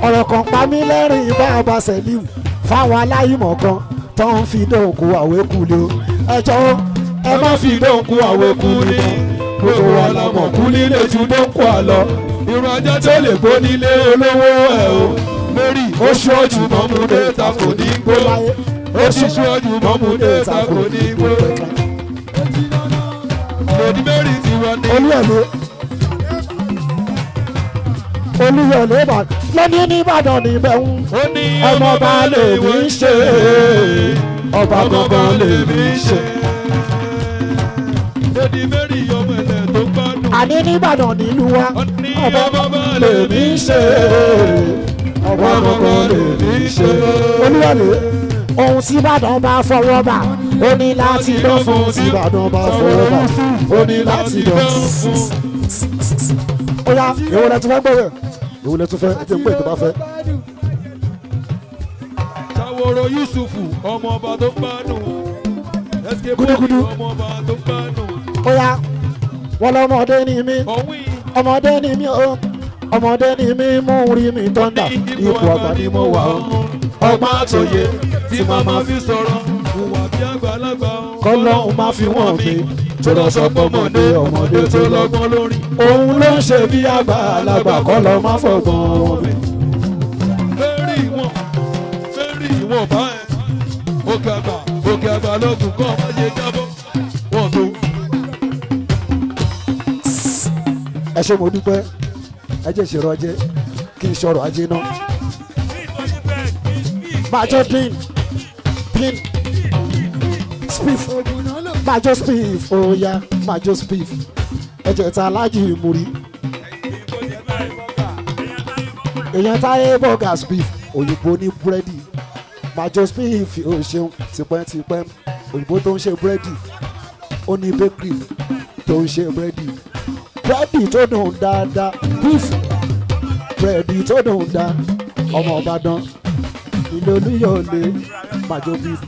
ọ̀rọ̀ kan pa mí lẹ́rìn bá ọba Sẹ̀líù fáwọn aláìmọ̀ kan tó ń fi dóòkú àwékù lé o. ẹ jọ̀wọ́ ẹ má fi dóòkú àwékù ní gbogbo wa la mọ̀ kú nílé ju dóòkú àlọ́. irun ajá tó lè gbó nílé olówó ẹ̀ o. Mary ó ṣọ́ọ̀jù mọ́múdé ta kò ní gbó. ó sì ṣọ́ọ̀jù mọ́múdé ta kò ní gbó. lòdì Mary ti wà ní. Olúyọ̀lé bá lóní nìbàdàn níbẹ̀ ń. ó ní ọmọ bá lè mí ṣe ọba gangan lè mí ṣe. lòdì Mary ọmọ ẹ̀lẹ́ tó gbádùn. àní nìbàdàn nílùú wa ọba bá lè mí ṣe ọba gangan lè mí ṣe. Olúyọ̀lé ohun tí Ìbàdàn bá fọwọ́ bà ó ní láti dán fún tí Ìbàdàn bá fọwọ́ bà ó ní láti dán fún. ó yá èwo lẹ tún fẹ́ gbọ́wọ́ èwo lẹ tún fẹ́ ẹ ti ń pè tó bá fẹ́. Ṣàwòrò Yusufu ọmọ ọba tó gbádùn. Gúdúgúdú. ọmọ ọba tó gbádùn. ó yá wọn lọmọdé ni mí ọ̀wìn ọmọdé ni mí o ọmọdé ni mí mú rí mi tọ́ndà ipò àgbà ni mo wà o. ọgbọ́n àtòyè tí màmá fi sọ̀rọ̀ ìwà bí àgbàlagbà. kọ́lọ́hún má fi wọ́n mi tó lọ sọ pọ́mọdé ọmọdé tó lọ́gbọ́n lórí. òun ló ń ṣe bí àgbàlagbà kọ́lọ́ má fọ̀gbọ́n mi. fẹ́rí ìwọ̀n bá ẹ̀ òkè àgbà lọ́gùn kọ́ má ṣe jábọ́ wọ́n tó. ẹ ṣé mo dúpẹ́ ẹ jẹ́ ìṣòro ajé kí n ṣọ̀rọ̀ ajé náà. májọ pin spiff májọ spiff oya májọ spiff ẹ̀jẹ̀ ta alájì ìmúrí èèyàn táyé bọ́gà spiff òyìnbó ní búrẹ́dì májọ spiff ò ṣeun tipẹ́tipẹ́ òyìnbó tó ń ṣe búrẹ́dì ó ní bakery tó ń ṣe búrẹ́dì tó dùn dáadáa beef búrẹ́dì tó dùn dáa ọmọ Ìbàdàn ilé Olúyọ̀lé májọ beef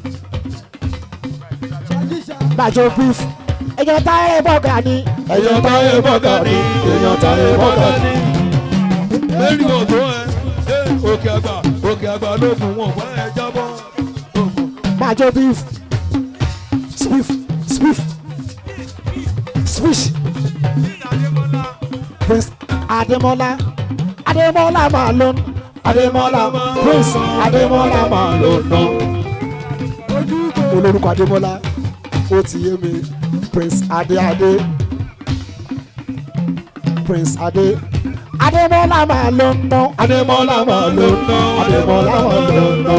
májọ beef èèyàn táyé bọ́gà ni èèyàn táyé bọ́gà ni èèyàn táyé bọ́gà ni. lórí ọ̀dọ́ ẹ òkè àgbà lókun wọn wá ẹ jábọ́. májọ beef spiff Prince Adémọ́lá máa lọ Adémọ́lá Prince Adémọ́lá máa lọ ná olórúkọ Adémọ́lá ó ti yé mi Prince Prince Adémọ́lá máa lọ ná Adémọ́lá máa lọ ná. Adémọ́lá máa lọ ná.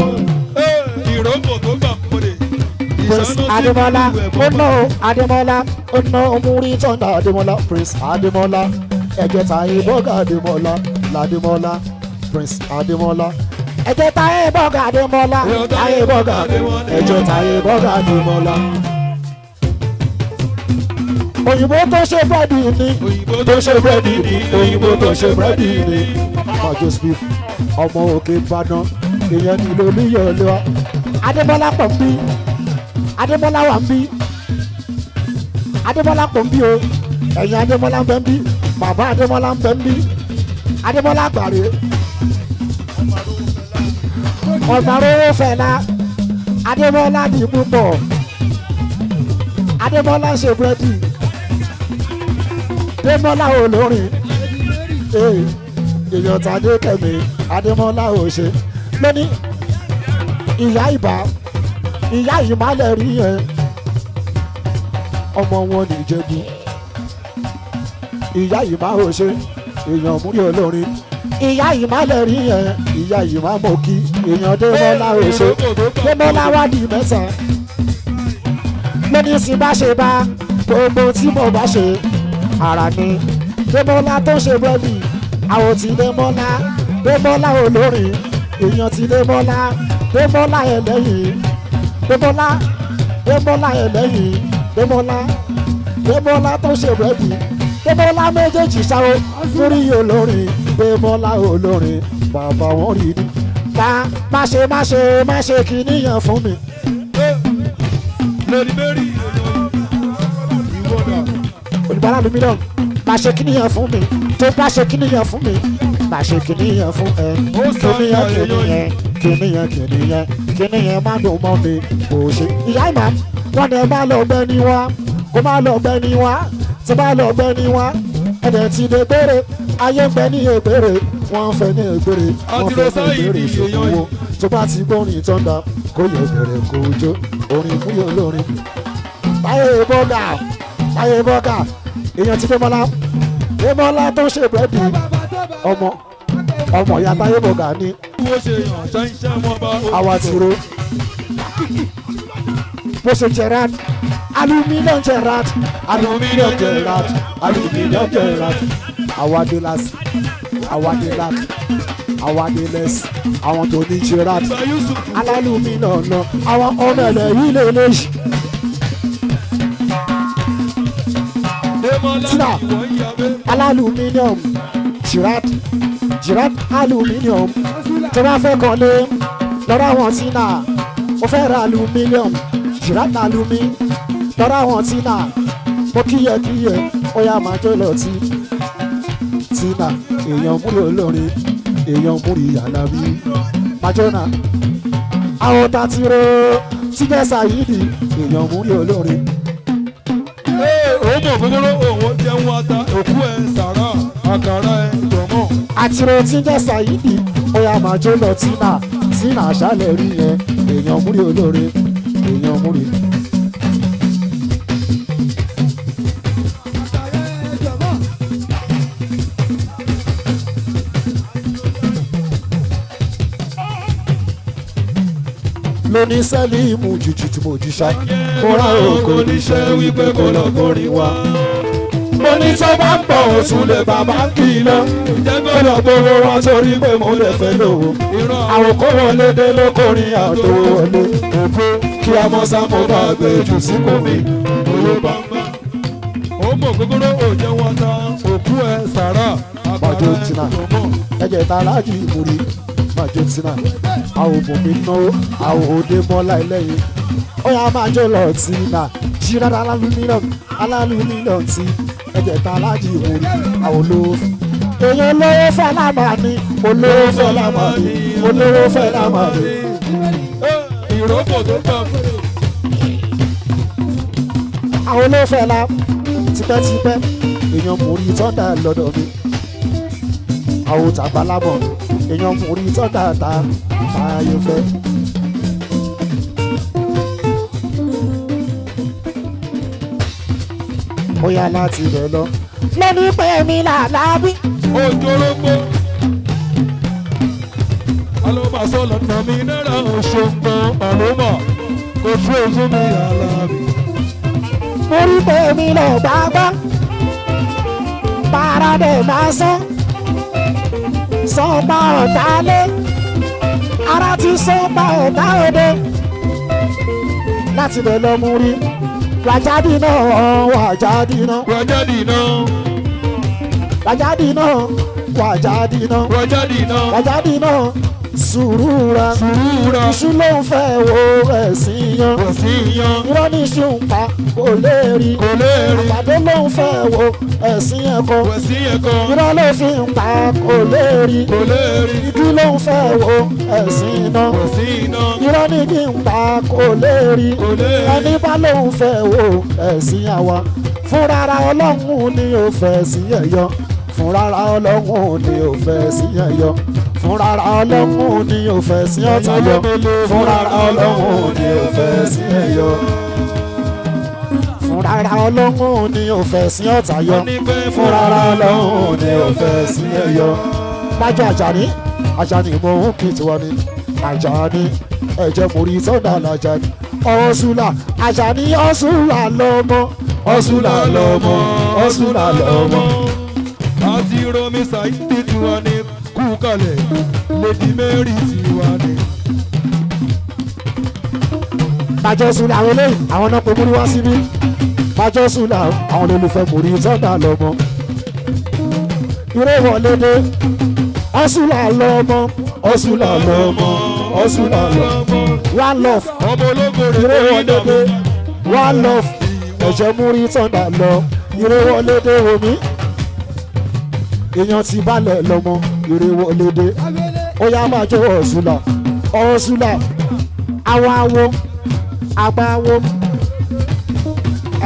ìrókò tó gbà mọ́lẹ̀ Prince ìṣáná sí Adémọ́lá ìlú ẹ̀ ó ná o Adémọ́lá ó ná omúrí tọ́ndà Adémọ́lá Prince Adémọ́lá ẹ̀jẹ̀ táyé bọ́gà Adémọ́lá ládémọ́lá Prince Adémọ́lá ẹ̀jẹ̀ táyé bọ́gà Adémọ́lá táyé bọ́gà ẹ̀jẹ̀ táyé bọ́gà Adémọ́lá. òyìnbó tó ṣe búrẹ́dì ni tó ṣe búrẹ́dì ni òyìnbó tó ṣe búrẹ́dì ni Majo Smith ọmọ òkè Ìbàdàn èèyàn ní ìlú olúyọ̀lé wa Adémọ́lá pọ̀ ń bí Adémọ́lá wà ń bí Adémọ́lá pọ̀ ń bí o ẹ̀yìn Adémọ́lá ń bẹ ń bí bàbá Adémọ́lá ń bẹ ń bí Adémọ́lá àgbàre ọ̀gbàrówó fẹ̀lá Adémọ́lá dì púpọ̀ Adémọ́lá ṣe búrẹ́dì Adémọ́lá olórin èèyàn tàdé kẹ̀mí Adémọ́lá ò ṣe lónìí ìyá ìbá ìyá ìmálẹ̀ rí yẹn ọmọ wọn ní Ìjẹ̀bú ìyá ìmá ò ṣe èèyàn múrí olórin ìyá ìmálẹ̀ rí yẹn ìyá ìmá mọ̀kí èèyàn Démọ́lá ò ṣe Démọ́lá wádìí mẹ́ta lónìí sì bá ṣe bá gbogbo tí mo bá ṣe ara ni Démọ́lá tó ṣe búrẹ́dì àwọn tí Démọ́lá olórin èèyàn ti Démọ́lá ẹlẹ́yìn Démọ́lá ẹlẹ́yìn Démọ́lá tó ṣe búrẹ́dì Démọ́lá méjèèjì ṣáwó lórí olórin Démọ́lá olórin bàbá wọn rí ni má ṣe kìíníyàn fún mi. lórí bẹ́ẹ̀rì ìwọ́dà. olùbárà lu mílíọ̀nù má ṣe kìíníyàn fún mi tó bá ṣe kìíníyàn fún mi má ṣe kìíníyàn fún ẹ kìíníyàn má dùn mọ́ mi kò ṣe. ìyá ìmọ̀ wọn ni ẹ bá lọ gbẹ́ ni wá kó má lọ gbẹ́ ni wá tí bá lọ gbẹ́ ni wá ẹ̀dẹ̀ ti dé gbére ayé ń bẹ ní ègbére wọ́n ń fẹ́ ní ègbére wọ́n fẹ́ ní ègbére ìṣòwò tó bá ti gbórin tọ́ndà kó yẹ bẹ̀rẹ̀ kó jó orin fún yóò lórin. Táyé bọ́gà èèyàn ti Démọ́lá tó ń ṣe búrẹ́dì ọmọ ìyá Táyé bọ́gà ní àwàtìró bó ṣe Gerard aluminium Gerard awadelas àwọn tó ní Gerard aluminium náà àwọn ọmọ ẹ̀lẹ́ yìí lè léṣì. Tina aluminium Gerard aluminium tó bá fẹ́ kàn lé lọ́rọ̀ àwọn Tina ó fẹ́ ra aluminium Gerard alumi lọ́rọ̀ àwọn Tina mo kíyè ó yá máa jó lọ tí Tina èèyàn múlò olórin èèyàn múlò Alábí májọ́nà àwọn tatiro tíjẹ́ Sáyídì èèyàn múlò olórin. Ọmọ gbogbo òun jẹun ata òkú ẹ̀ sàrà àkàrà ẹ̀ jọ̀mọ́. àtìrò tíjẹ́ Sáyídì ó yá máa jó lọ Tina àṣálẹ̀ rí yẹn èèyàn múlò olórin èèyàn múlò. lóní Sẹ́límù jùjù tí mo jù ṣá mo rà òkò níṣẹ́ wípé kò lọ kórìn wá. mo ní tó bá ń bọ̀ òtún lè bàbá kìlọ̀ kó lọ gbowó wá torí pé mo lè fẹ́ lówó. àwòkó wọlé dé lókòrin àtòwò wọlé òkú kí a mọ sámo bá gbé jù síkò mi owó bá ń bá. Ọmọ gbogbo òjẹ́ wọn ta òkú ẹ̀ sàrà àkàrà ẹ̀ jọ̀mọ́. ẹ̀jẹ̀ ta aláàjì ìmúrí Majo Tina àwọn òbòmí náwó àwọn Démọ́lá ẹlẹ́yìn ó yá máa jó lọ Tina Gerard aluminium tí ẹ̀jẹ̀ ta aláàjì ìmúrí àwọn olówó èèyàn olówó fẹ́ lámàní olówó fẹ́ lámàní. ìrókò tó tọ̀ àwọn olówó fẹ́ lá tipẹ́tipẹ́ èèyàn mórí tọ́ndà lọ́dọ̀ mi àwọn tàgbálábọ̀ èèyàn mórí tọ́ndà táyé fẹ́. ó yá láti rẹ̀ lọ lẹ́nu pé mi làlábí. òjòrógbó alóbàṣọ lọ́nà mi náírà òṣogbo ọ̀rọ̀mọ̀ kò oṣù oṣù mi Alábí. mo rí tèmi lọ gbàgbọ́ paradé máa sọ bá ọ̀tá lé ara ti sọ bá ọ̀tá òde láti bẹ̀ lọ mú rí wàjáde náà wàjáde náà Wàjáde náà. wàjáde náà wàjáde náà Wàjáde náà. wàjáde náà sùúrùra Sùúrùra. iṣu ló ń fẹ́ wo ẹ̀sìn yan Kò sí yan. irọ́ ní iṣu ń pa kò lè rí Kò lè rí. àgbàdo ló ń fẹ́ wo ẹ̀sìn ẹ̀kọ́ Kò sí ẹ̀kọ́. irọ́ ló fi ń pa kò lè rí Kò lè rí. igi ló ń fẹ́ wo ẹ̀sìn iná Kò sí iná. irọ́ ní kí ń pa kò lè rí Kò lè rí. ẹni bá ló ń fẹ́ wo ẹ̀sìn àwa fúnrara ọlọ́run ni ò fẹ́ sí ẹ̀yọ fúnrara ọlọ́run ni ò fẹ́ sí ẹ̀yọ fúnrara ọlọ́run ni ò fẹ́ sí ọ̀tá yọ fúnrara ọlọ́run ni ò fẹ́ sí ẹ̀yọ fúnrara ọlọ́run ni ò fẹ́ sí ọ̀tá yọ fúnrara ọlọ́run ni ò fẹ́ sí ẹ̀yọ. lájọ Àjàní Àjàní mo ń kí tiwọn ni Àjàní ẹ̀jẹ̀ mo rí sọ́dà l'Àjàní ọ̀ṣùlà Àjàní ọ̀ṣùlà lọ́mọ ọ̀ṣùlà lọ́mọ ọ̀ṣùlà lọ́mọ. àti romi Saidi tiwa ni kú kalẹ̀ Lady Mary tiwa ni. bàjọ́ sùn làwọn eléyìí àwọn náà pé múrí wá síbí bàjọ́ sùn làwọn àwọn olùfẹ́ mo rí sọ́dà lọ́mọ. ìrẹ́ wọlé dé ọ̀ṣùlà lọ́mọ ọ̀ṣùlà lọ́mọ ọ̀ṣùlà lọ́mọ. one love ọmọ ológo rẹ̀ ìrẹ́ lórí wọlé dé one love ẹ̀jẹ̀ múrí sọ́dà lọ ìrẹ́ wọlé dé omi èèyàn ti balẹ̀ lọ́mọ ìrẹ́ wọlé dé ó yá máa jó ọ̀ṣùlà ọ̀ṣùlà àwọn awo àgbà awo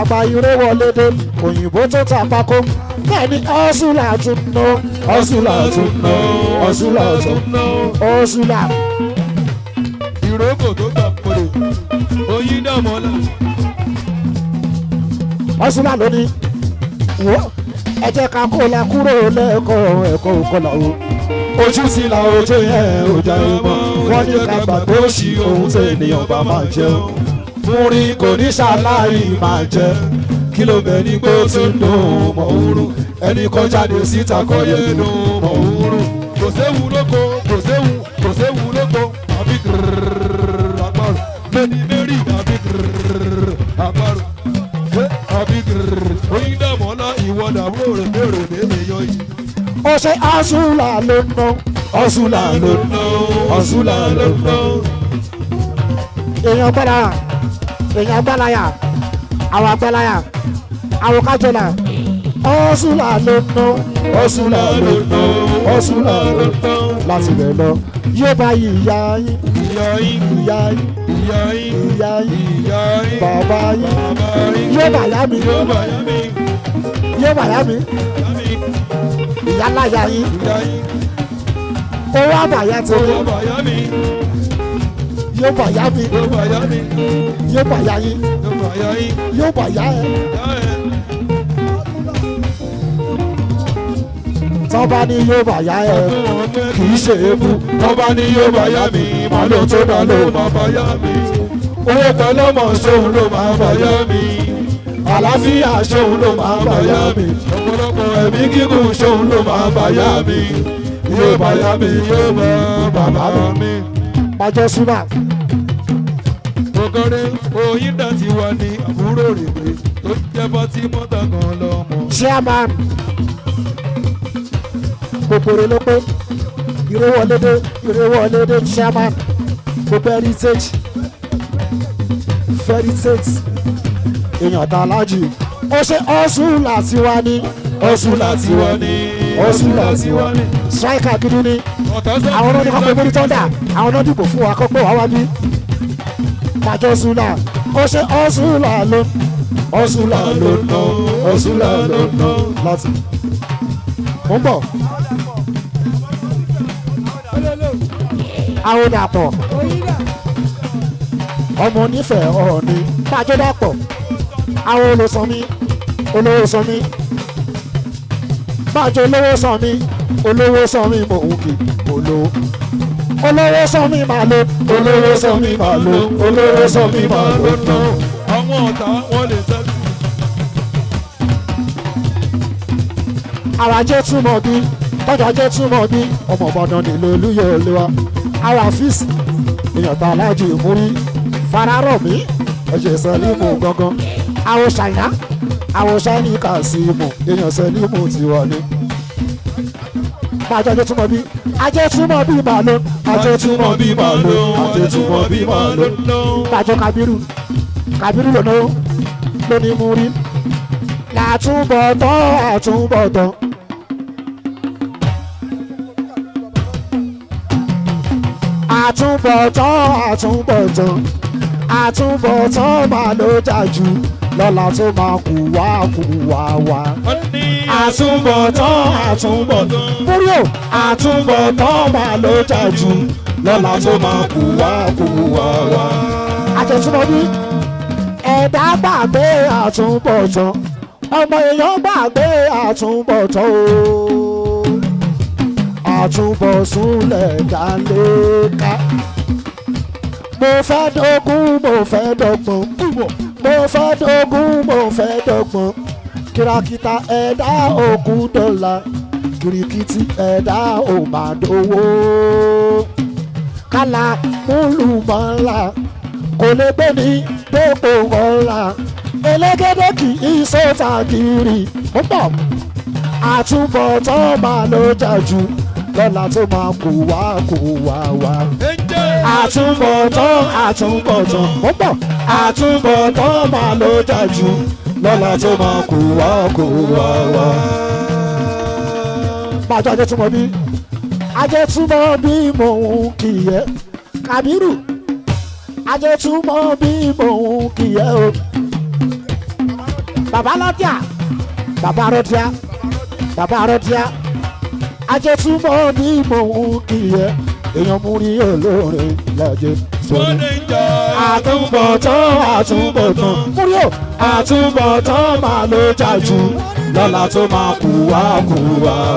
àgbà ìrẹ́ wọlé dé òyìnbó tó ta pákó bẹ́ẹ̀ ni ọ̀ṣùlà tún ná ọ̀ṣùlà tún ná ọ̀ṣùlà tún ná ọ̀ṣùlà. ìrókò tó gbà pèrè oyin dàmọ́lá. ọ̀ṣùlà lónìí wò ẹ jẹ́ ká kó la kúrò lẹ́ẹ̀kọ́ ẹ̀kọ́ òkọlà o ojú sí la ojú yẹn ò já ẹ mọ́ wọ́n ní ká gbàgbé òṣì ohun tí ènìyàn bá máa jẹun múrí kò ní ṣàlàyé máa jẹ kí ló bẹ ní pé ó ti ń dùn mọ́ òórùn ẹni kan jáde síta kọ́ yẹ dùn mọ́ òórùn. kò séwu lóko kò séwu lóko àbí gírrrrrrrr àparò Lady Mary àbí gírrrrrrrr àparò àbí gírrrrrrr oyin dàmọ́lá ìwọ dàbúrò rẹ̀ bèrè ní èèyàn yìí. ó ṣe ọ̀ṣùlà ló ná ọ̀ṣùlà ló ná ọ̀ṣùlà ló ná. èèyàn gbọ́dọ̀ èèyàn gbọ́láyà àwọn agbọ́láyà àwọn kájọlà ọ̀ṣùlà ló ná ọ̀ṣùlà ló ná ọ̀ṣùlà ló ná. láti bẹ̀ lọ yóò bá ìyá yín ìyá yín ìyá yín ìyá yín ìyá yín ìyá yín bàbá yín bàbá yín yóò bá yá mi yóò bá yá mi yóò bá yá mi yá mi ìyá láyà yín ìyá yín owó àbàyá tèmi yóò bá yá mi yóò bá yá mi yóò bá yá mi yóò bá yá yín yóò bá yá yín yóò bá yá ẹ. yá ẹ. tọ́ba ní yóò bá yá ẹ kì í ṣe ebu tọ́ba ní yóò bá yá mi màlúù tó dá ló máa bá yá mi owó pẹ̀lú ọmọ ṣòun ló máa bá yá mi àlàáfíà ṣòun ló máa bá yá mi ọ̀pọ̀lọpọ̀ ẹ̀mí gígùn ṣòun ló máa bá yá mi yóò bá yá mi yóò bá bàbá mi. pàjọ súnà Ògọ́rẹ́ oyin dà ti wà ní àbúrò rèé tó jẹ́ bá tí mọ́tà kan lọ́mọ. chairman gbogbo ló pé ìrẹ́wọ̀lédè chairman gbogbo heritage èèyàn tá a lájì ó ṣe ọ̀ṣùlà tiwa ní ọ̀ṣùlà tiwa ní ọ̀ṣùlà tiwa ní striker gidi ni àwọn náà ní kọ́pẹ́ mórí tọ́ndà àwọn náà dìbò fún wa kọ́pẹ́ wá wá bí pàjọ ṣùlà ó ṣe ọ̀ṣùlà ló ọ̀ṣùlà ló ná ọ̀ṣùlà ló ná láti. mo ń bọ̀ àwọn dàpọ̀ ọmọ onífẹ̀ẹ́ ọ̀ọ́ni pàjọ dàpọ̀ àwọn olùsọ̀mí olówó sọ̀mí pàjọ olówó sọ̀mí olówó sọ̀mí mò ń kì mo lo olówó sọ mi máa lo olówó sọ mi máa lo olówó sọ mi máa lo ná. àwọn ọ̀tá wọn lè sẹ́kù. ara jẹ́ túmọ̀ bí tọ́jà jẹ́ túmọ̀ bí ọmọ Ìbàdàn nílò olúyọ̀ olúwa ara fíìsì èèyàn tá aláàjì ìmúrí fararọ̀ mi ẹ̀jẹ̀ sẹ́límù gangan àwọn ṣàìná àwọn ṣáìní kàṣímù èèyàn sẹ́límù ti wọlé. Májọ ajé túmọ̀ bí ajé túmọ̀ bí màlúù ajé túmọ̀ bí màlúù ajé túmọ̀ bí màlúù. Májọ Kábírù lónà lónìí mú rí látúbọ̀tán àtúbọ̀tán. Àtúbọ̀tán máa ló jà jù lọ́la tó máa kú wá wá. Àtúbọ̀tán múríò àtúbọ̀tán máa ló jà jù lọ́la tó máa kú wá wá. Àjẹtúmọ̀ bí ẹ̀dá gbàgbé àtúbọ̀tán ọmọ èèyàn gbàgbé àtúbọ̀tán o. Àtúbọ̀súnlẹ̀ dáléka. Mo fẹ́ dógún mo fẹ́ dọ́gbọ̀n mo fẹ́ dógún mo fẹ́ dọ́gbọ̀n kìràkìtà ẹ̀dá òkú dọ́là kìrìkìtì ẹ̀dá òmàdówó kálá múlùmọ́lá kò lè gbé ní dépò ọ̀la elégédé kì í sọ́ta kiri ó pọ̀ àtúbọ̀tán máa ló jà jù lọ́la tó máa kú wá wá. Àtúbọ̀tán ó pọ̀ àtúbọ̀tán máa ló jà jù lọ́la tó máa kú wá wá. Májọ ajé túmọ̀ bí ajé túmọ̀ bí mò ń kìyẹ́ Kábírù ajé túmọ̀ bí mò ń kìyẹ́ o. Bàbá rọ́tíà ajé túmọ̀ bí mò ń kìyẹ́ èèyàn mú rí olóore lọ́jẹ́ sórí. Àtúbọ̀tán múrí o àtúbọ̀tán máa ló jà jù lọ́la tó máa kú wá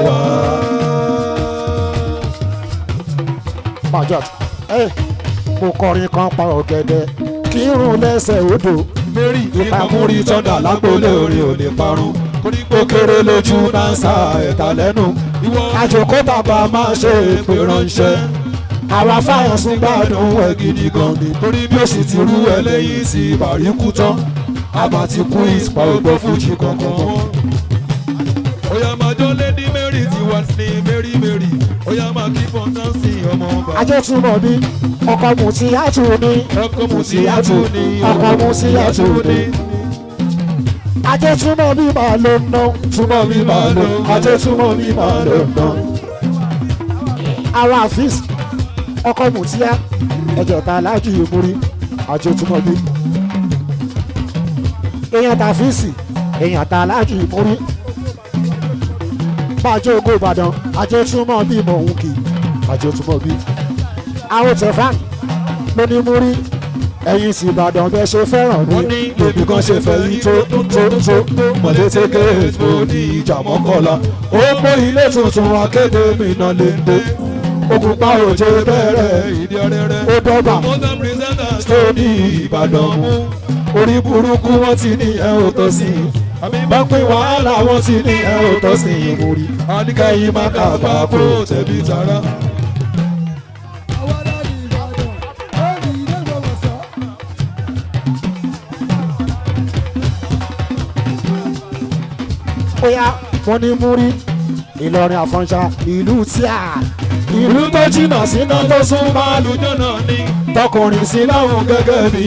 wá. Majot mo kọrin kan pa ọ̀gẹ̀dẹ̀ kírun lẹ́sẹ̀ odò ìpamúrí tọ́dà lágbólé orin ò lè parun ó kéré lójú dáńsà ẹ̀ta lẹ́nu àjòkó bàbá máa ṣe èpè ránṣẹ́ àwa fáyọ̀ sún gbádùn ẹ̀ gidi gan ni torí bí ó sì ti rú ẹ lẹ́yìn sí ìbàríkú tán àbá ti kú ìspa ògbó fújì kankan mọ́. Oya máa jó Lady Mary ti wá sí Mary oya máa kí fọ́ntán sí ọmọ ọba. Ajé túmọ̀ bí ọkọ̀ Mùtíátù ni ọkọ̀ Mùtíátù ni. Ajé túmọ̀ bí màá ló ná túmọ̀ bí màá ló ajé túmọ̀ bí màá ló ná. Àwọn àfíìsì ọkọ̀ Mùtíá ẹ̀jẹ̀ ta lájú ìmúrí ajé túmọ̀ bí. Èèyàn ta fíìsì èèyàn ta lájú ìmúrí. Májọ Ògo Ìbàdàn ajé túmọ̀ bí mò ń kì ajé túmọ̀ bí. Àwọn tẹ̀fán ló ní múrí ẹ̀yin sì Ìbàdàn bẹ́ẹ̀ ṣe fẹ́ràn mi lèmi kan ṣe fẹ́ yí tó mọ̀lẹ́tẹ̀kẹ́ tó di ìjà mọ́kànlá ó pé ilé tuntun akéde mi náà lè dé ogun pa òjò bẹ̀rẹ̀ ìdí ọ̀rẹ́rẹ́ ó dọ́gba tó ní Ìbàdàn mú orí burúkú wọ́n ti ní ẹ̀ ò tọ́ sí i bá pín wàhálà wọ́n ti ní ẹ̀ ò tọ́ sí i mo rí àníkẹ́yìn má kàbà kó tẹ̀bí tara. Oya wọ́n ní múrí Ìlọrin Àfọ̀nṣá ìlú tíà ìlú tó jìnnà síná tó sún máa lùjọ́ náà ní tọkùnrin sí láwùn gẹ́gẹ́ bí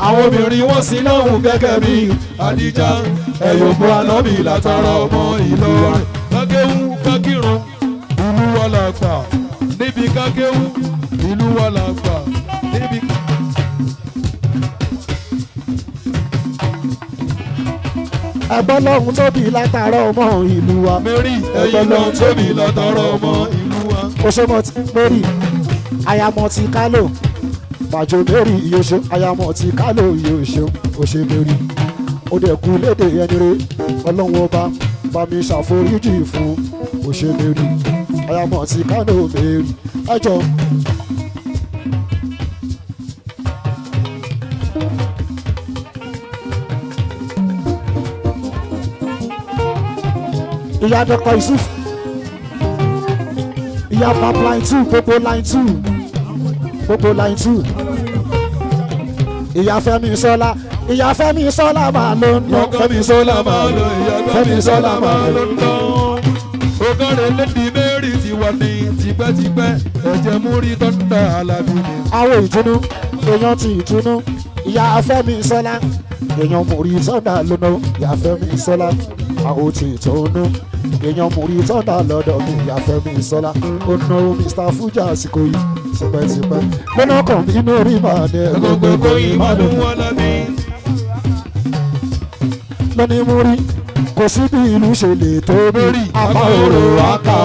àwọn obìnrin wọ́n sí láwùn gẹ́gẹ́ bí Àdìjà ẹ̀yọ̀bọ ànábì látara ọmọ Ìlọrin. kákéwú kákírun ìlú wa la gbà níbi kákéwú ìlú wa la gbà níbi. ẹ̀gbọ́n lọ́hùn tóbi látara ọmọ ìlú wa. Mary ẹ̀yìn lọ́hùn tóbi látara ọmọ ìlú wa. Oṣomọ ti Mary ayamọ ti Kálò Bàjọ Mary Iyọ̀ṣe ayamọ ti Kálò Iyọ̀ṣe Oṣe Mary ó dẹ̀ kú lédè ẹni rẹ̀ Ọlọ́run ọba bá mi ṣàforíjì fún Oṣe Mary àyàmọ̀ tí kánò mẹ́rin ẹjọ́. ìyá dọ́kọ̀ Yusuf ìyá pap line 2 gbogbo line 2 gbogbo line 2 ìyá Fẹ́mi Ṣọlá ìyá Fẹ́mi Ṣọlá máa ló ń ná Fẹ́mi Ṣọlá máa lọ ìyá Fẹ́mi Ṣọlá máa lọ ń ná. Ogọ́rẹ̀ lẹ́dí mẹ́rin ti wà ní tipẹ́tipẹ́ ẹ̀jẹ̀ múrí tọ́ndà Alábí ni. àwọn ìtùnú èèyàn ti ìtùnú ìyá Fẹ́mi Ṣọlá èèyàn múrí tọ́ndà lónà ìyá Fẹ́mi Ṣọlá àwọn ti ìtùnú èèyàn múrí tọ́ndà lọ́dọ̀ mi ìyá Fẹ́mi Ṣọlá ó ná Mr. Fuji àsìkò yìí tipẹ́tipẹ́ lọ́nà kan nínú orí màá ní gbogbo ìmọ̀dún wọn lábí. lónìí múrí kò sí bí ìlú ṣe lè tóbi apá òrò àká.